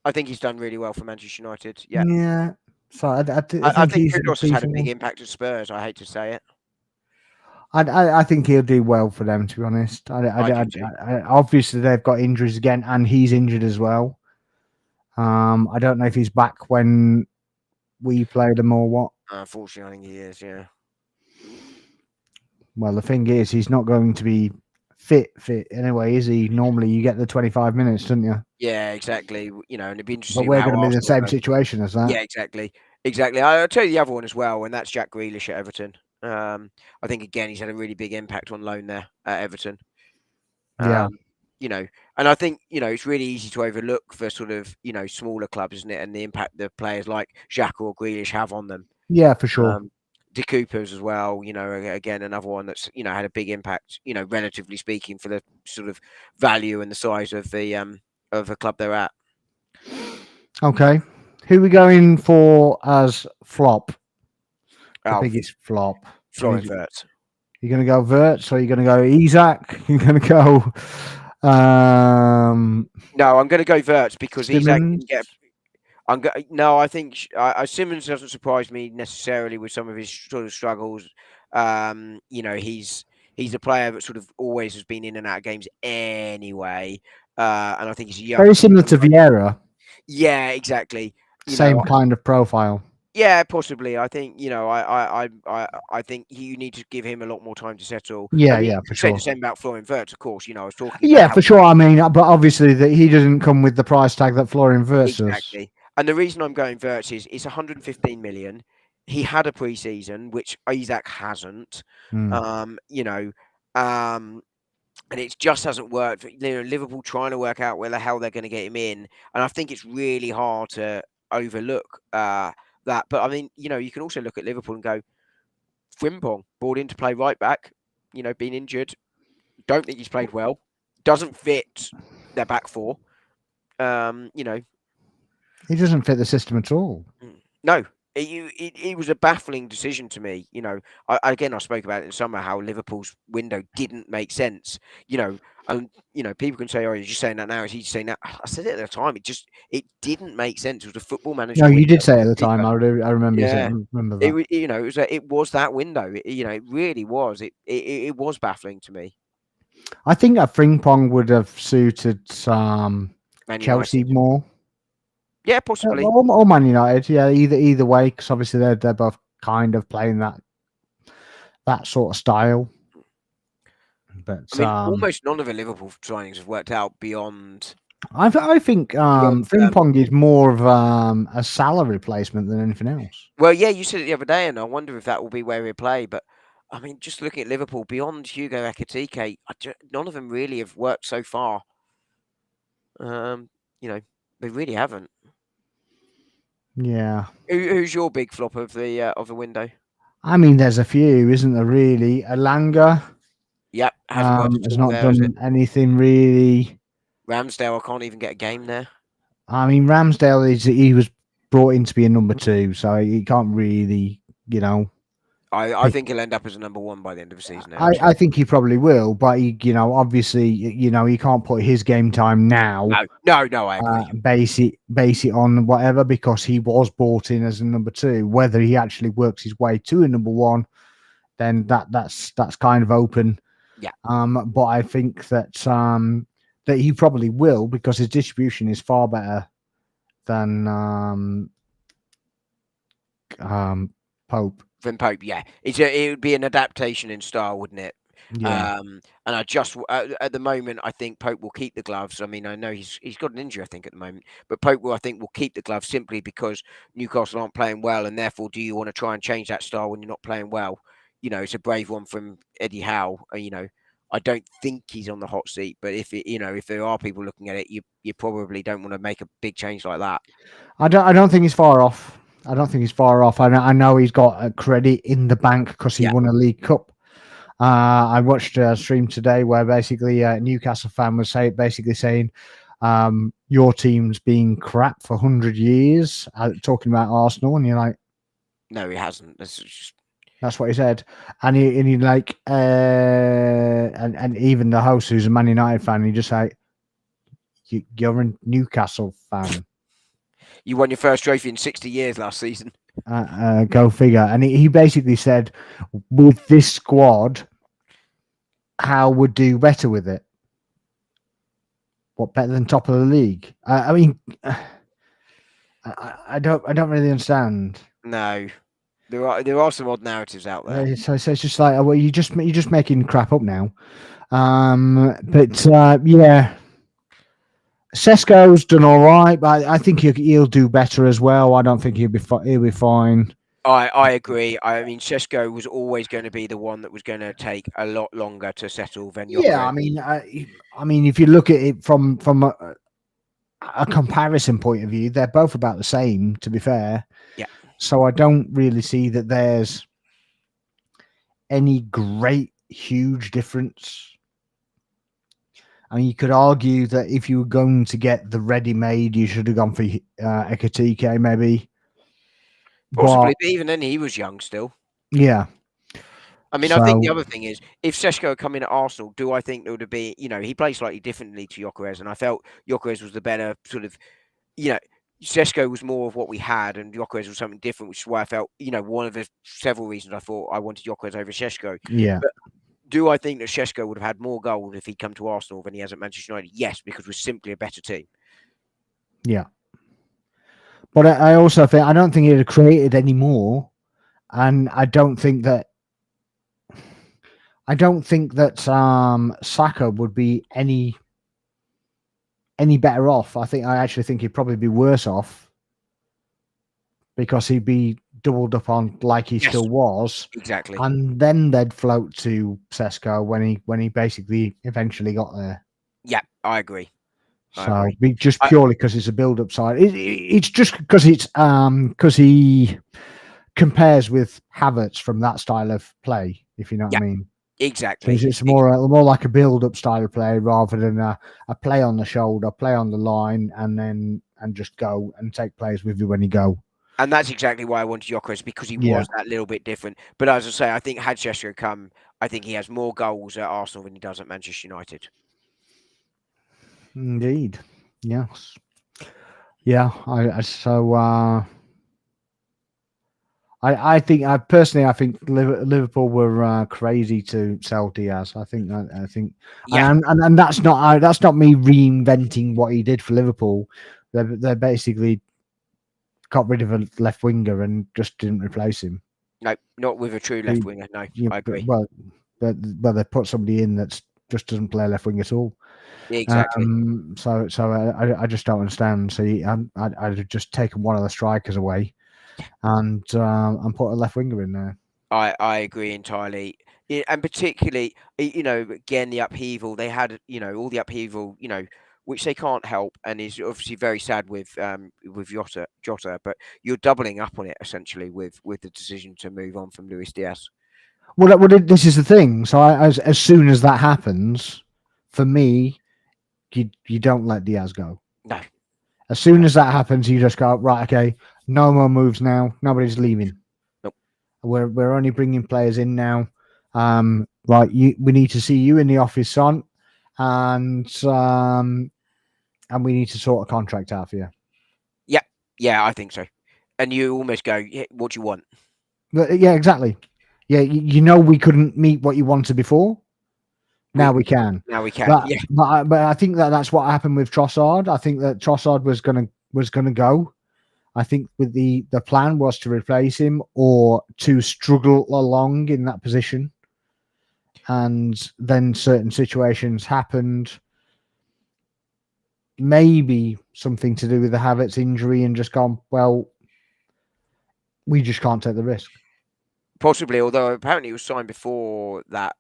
I think he's done really well for Manchester United. Yeah, Yeah. So I I think think he's a Kudus has had a decent big one. impact at Spurs. I hate to say it. I think he'll do well for them, to be honest. I do too. Obviously, they've got injuries again, and he's injured as well. I don't know if he's back when we played him or what. Unfortunately, I think he is. Yeah. Well, the thing is, he's not going to be fit anyway, is he? Normally, you get the 25 minutes, don't you? Yeah, exactly. You know, and it'd be But interesting we're how going to be in the Arsenal same go. situation as that. Yeah, exactly. Exactly. I'll tell you the other one as well, and that's Jack Grealish at Everton. I think again he's had a really big impact on loan there at Everton. Yeah, Um, you know, and I think it's really easy to overlook for sort of smaller clubs, isn't it? And the impact that players like Xhaka or Grealish have on them. yeah, for sure. De Coopers as well. Again another one that's had a big impact. Relatively speaking, for the sort of value and the size of the club they're at. Okay, who are we going for as flop? The Oh, biggest flop. Florian Wirtz. You're going to go Verts, or you're going to go Isaac? You're going to go No, I'm going to go Wirtz because Isaac Simmons? didn't get. No, I think Simmons doesn't surprise me necessarily with some of his sort of struggles. He's a player that sort of always has been in and out of games anyway, and I think he's a young. Very similar to Vieira. Yeah, exactly. You know, Same kind of profile. yeah, possibly. I think I think you need to give him a lot more time to settle. Yeah, I mean, yeah, you for could say sure. the same about Florian Wirtz, of course. I was talking about Yeah, how for sure. I mean, but obviously that he doesn't come with the price tag that Florian Wirtz does. exactly. And the reason I'm going Wirtz is it's 115 million. He had a preseason, which Isaac hasn't. Mm. Um, you know, um, and it just hasn't worked. Liverpool trying to work out where the hell they're going to get him in, and I think it's really hard to overlook that. But I mean, you can also look at Liverpool and go, Frimpong brought in to play right back. Been injured. Don't think he's played well. Doesn't fit their back four. Um, you know, He doesn't fit the system at all. no, it was a baffling decision to me. I spoke about it in summer how Liverpool's window didn't make sense. And people can say, "Oh, you're just saying that now." Is he just saying that? I said it at the time. It didn't make sense. It was a football manager No, you window. did say at the time. I remember you Yeah, saying. Remember that. it was that window. It really was. It was baffling to me. I think that Frimpong would have suited Man Chelsea United. more. Yeah, possibly. Or Man United. Yeah, either way, because obviously they're both kind of playing that sort of style. But I mean, almost none of the Liverpool signings have worked out beyond. I think Frimpong is more of a Salah replacement than anything else. Well, yeah, you said it the other day, and I wonder if that will be where he'll play. But I mean, just looking at Liverpool beyond Hugo Ekitike, none of them really have worked so far. Um, they really haven't. Yeah. Who's your big flop of the window? I mean, there's a few, isn't there? Really, Alanga Yep, hasn't worked at has all not there, has it? done anything really. Ramsdale, I can't even get a game there. I mean, Ramsdale he was brought in to be a number two, so he can't really, I pick. think he'll end up as a number one by the end of the season. I think he probably will, but obviously, he can't put his game time now. No, I agree. Base it on whatever, because he was brought in as a number two. Whether he actually works his way to a number one, then that's kind of open. Yeah. But I think that he probably will, because his distribution is far better than Pope. Than Pope, yeah. It would be an adaptation in style, wouldn't it? Yeah. And I just at the moment, I think Pope will keep the gloves. I mean, I know he's got an injury, I think, at the moment, but Pope I think will keep the gloves simply because Newcastle aren't playing well, and therefore, do you want to try and change that style when you're not playing well? It's a brave one from Eddie Howe. I don't think he's on the hot seat, but if there are people looking at it, you probably don't want to make a big change like that. I don't think he's far off. I know he's got a credit in the bank because he won a League Cup. I watched a stream today where basically a Newcastle fan was basically saying your team's been crap for 100 years, talking about Arsenal, and you're like, no, he hasn't. That's what he said, and he like, and even the host, who's a Man United fan, he just like, you're a Newcastle fan. You won your first trophy in 60 years last season. Go figure. And he basically said, with this squad, Howe would do better with it. What, better than top of the league? I mean, I don't really understand. No. There are some odd narratives out there. So it's just like, well, you're just making crap up now. But yeah, Sesko's done all right, but I think he'll do better as well. I don't think he'll be fine. I agree. I mean, Šeško was always going to be the one that was going to take a lot longer to settle than Yeah, Gyökeres. I mean, if you look at it from a comparison point of view, they're both about the same. To be fair, Yeah. So I don't really see that there's any great huge difference. I mean, you could argue that if you were going to get the ready-made, you should have gone for Ekatike, maybe. Possibly, But but even then, he was young still. yeah, I mean, I think the so other thing is, if Šeško had come in at Arsenal, do I think there would have been, he plays slightly differently to Gyökeres, and I felt Gyökeres was the better sort of, Šeško was more of what we had, and Gyökeres was something different, which is why I felt, one of the several reasons I thought I wanted Gyökeres over Šeško. yeah, But do I think that Šeško would have had more goals if he'd come to Arsenal than he has at Manchester United? Yes, because we're simply a better team. yeah. But I also think I don't think he'd have created any more, and I don't think that Saka would be any better off. I actually think he'd probably be worse off because he'd be doubled up on like he still was. Exactly. And then they'd float to Sesko when he basically eventually got there. Yeah, I agree. So just purely because it's a build-up side. It's just because he compares with Havertz from that style of play, if you know what I mean. Exactly. So it's more like a build-up style of play rather than a play on the shoulder, play on the line, and just go and take players with you when you go. And that's exactly why I wanted Gyökeres, because he was that little bit different. But as I say, I think had Šeško come, I think he has more goals at Arsenal than he does at Manchester United. Indeed. Yes. Yeah. I think Liverpool were crazy to sell Diaz. I think, Yeah. and that's not me reinventing what he did for Liverpool. They basically got rid of a left winger and just didn't replace him. No, not with a true left winger. No, I agree. Well, they put somebody in that just doesn't play left wing at all. Exactly. So I just don't understand. So I'd just taken one of the strikers away, and put a left winger in there. I agree entirely, and particularly, again, the upheaval they had, all the upheaval, which they can't help, and is obviously very sad with Jota, but you're doubling up on it essentially with the decision to move on from Luis Diaz. Well, this is the thing. So as soon as that happens, for me, you don't let Diaz go. No. As soon as that happens, you just go, right, okay, no more moves now. Nobody's leaving. Nope. We're only bringing players in now. Right, we need to see you in the office, son, and we need to sort a contract out for you. Yeah, I think so. And you almost go, what do you want? Yeah, exactly. Yeah, we couldn't meet what you wanted before. Now we can. But I think that's what happened with Trossard. I think that Trossard was gonna go. I think with the plan was to replace him or to struggle along in that position. And then certain situations happened. Maybe something to do with the Havertz injury and just gone, well, we just can't take the risk. Possibly, although apparently it was signed before that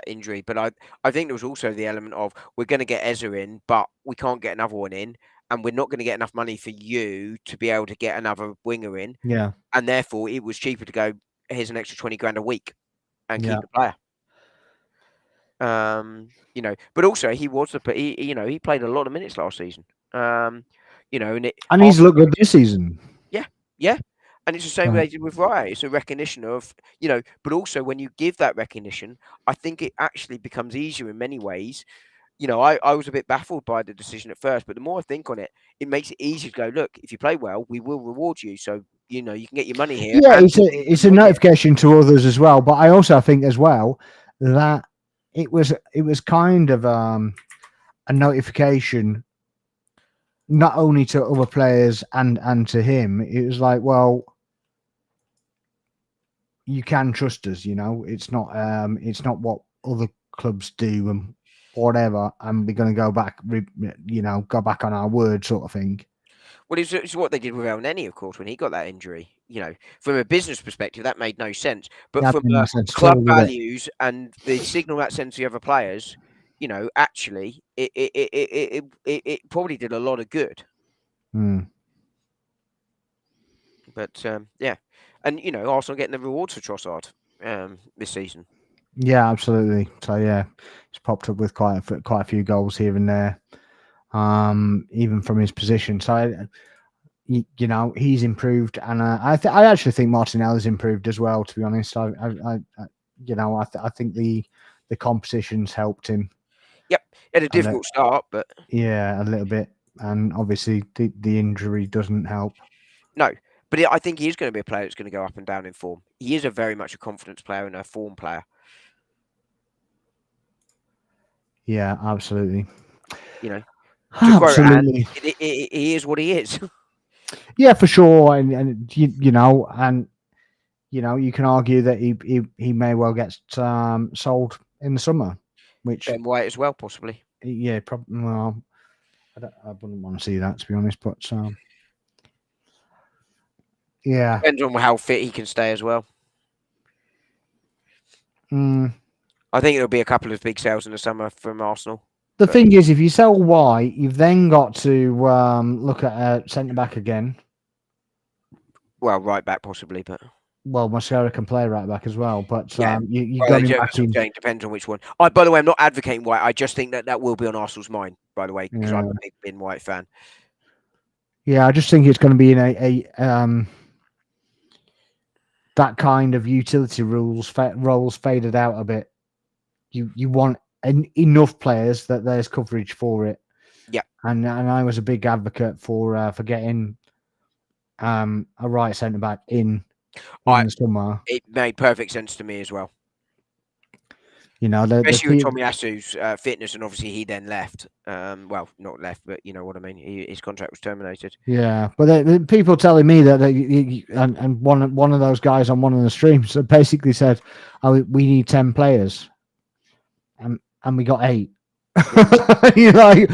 injury. But I think there was also the element of we're going to get Eze in, but we can't get another one in, and we're not going to get enough money for you to be able to get another winger in. Yeah, and therefore it was cheaper to go. Here's an extra 20 grand a week, and keep the player. But also he he played a lot of minutes last season. And he's looked good this season. Yeah. And it's the same way they did with Raya. It's a recognition of, but also when you give that recognition, I think it actually becomes easier in many ways. I was a bit baffled by the decision at first, but the more I think on it, it makes it easier to go, look, if you play well, we will reward you. So, you can get your money here. Yeah, it's a notification to others as well. But I also think as well that it was kind of a notification not only to other players and to him. It was like, well, you can trust us. You know, it's not what other clubs do and whatever, and we're going to go back, go back on our word, sort of thing. Well, it's what they did with El Neni, of course, when he got that injury. From a business perspective, that made no sense. But That from didn't make sense at club all, did it? values and the signal that sends to the other players, actually, it probably did a lot of good. Hmm. But yeah, and Arsenal getting the rewards for Trossard this season. Yeah, absolutely. So yeah, he's popped up with quite a few goals here and there, even from his position. So he's improved, and I actually think Martinelli has improved as well. To be honest, I think the compositions helped him. Yep, had a difficult start, but yeah, a little bit, and obviously the injury doesn't help. no. But I think he is going to be a player that's going to go up and down in form. He is very much a confidence player and a form player. Yeah, absolutely. To quote Absolutely. Anne, he is what he is. Yeah, for sure, and you can argue that he may well get sold in the summer, which Ben White as well, possibly. yeah, probably. Well, I wouldn't want to see that, to be honest, but yeah, Depends on how fit he can stay as well. I think it'll be a couple of big sales in the summer from Arsenal. The thing is, if you sell White, you've then got to look at a centre back again. Well, right back possibly, but Mascara can play right back as well. But yeah, you got him back in. Depends on which one. By the way, I'm not advocating White. I just think that will be on Arsenal's mind. By the way, because I'm a big Ben White fan. Yeah, I just think it's going to be in a that kind of utility roles faded out a bit. You want enough players that there's coverage for it. Yeah, and I was a big advocate for getting a right centre back in the summer. It made perfect sense to me as well. Especially with Tomiyasu's fitness, and obviously he then left. Well, not left, but you know what I mean. His contract was terminated. Yeah, but the people telling me that and one of those guys on one of the streams basically said, "Oh, we need 10 players," and we got 8. You're like,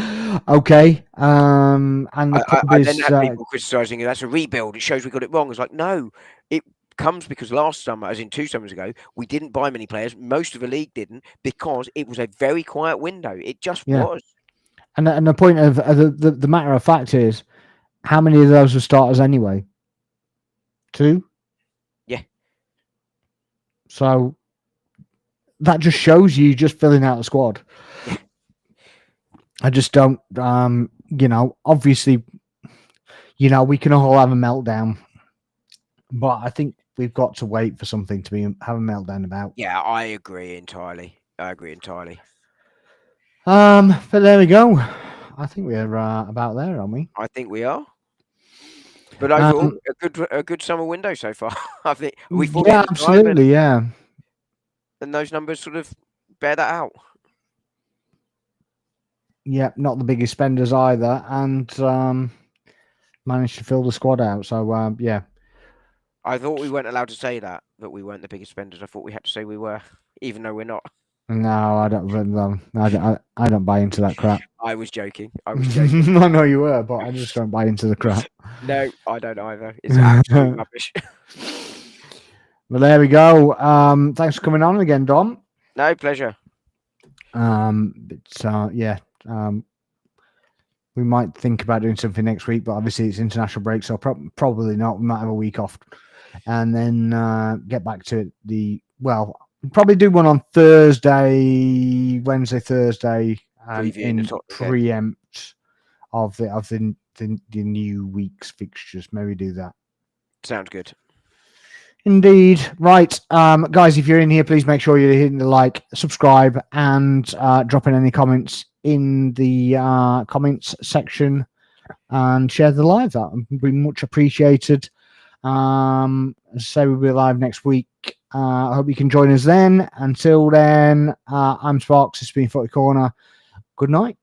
okay. And the club I then had people criticising that's a rebuild. It shows we got it wrong. It's like, no, it comes because last summer, as in 2 summers ago, we didn't buy many players. Most of the league didn't, because it was a very quiet window. It just was. And the point of the matter of fact is, how many of those were starters anyway? 2. Yeah. So that just shows you just filling out the squad. Yeah. I just don't. Obviously, we can all have a meltdown, but I think we've got to wait for something to have a meltdown about. Yeah, I agree entirely. But there we go. I think we're about there, aren't we? I think we are. But overall, a good summer window so far. I think we thought absolutely, yeah. And those numbers sort of bear that out. Yeah, not the biggest spenders either, and managed to fill the squad out. So yeah. I thought we weren't allowed to say that we weren't the biggest spenders. I thought we had to say we were, even though we're not. No, I don't. I don't buy into that crap. I was joking. I know you were, but I just don't buy into the crap. No, I don't either. It's absolute rubbish. Well, there we go. Thanks for coming on again, Dom. No, pleasure. Yeah. We might think about doing something next week, but obviously it's international break, so probably not. We might have a week off, and then get back to it. Probably do one on Wednesday, Thursday, in preempt of the new week's fixtures. Maybe do that. Sounds good. Indeed. Right. Guys, if you're in here, please make sure you're hitting the like, subscribe, and dropping any comments in the comments section and share the live. That would be much appreciated. Say we'll be live next week. I hope you can join us then. Until then, I'm Sparks. It's been Footy Corner. Good night.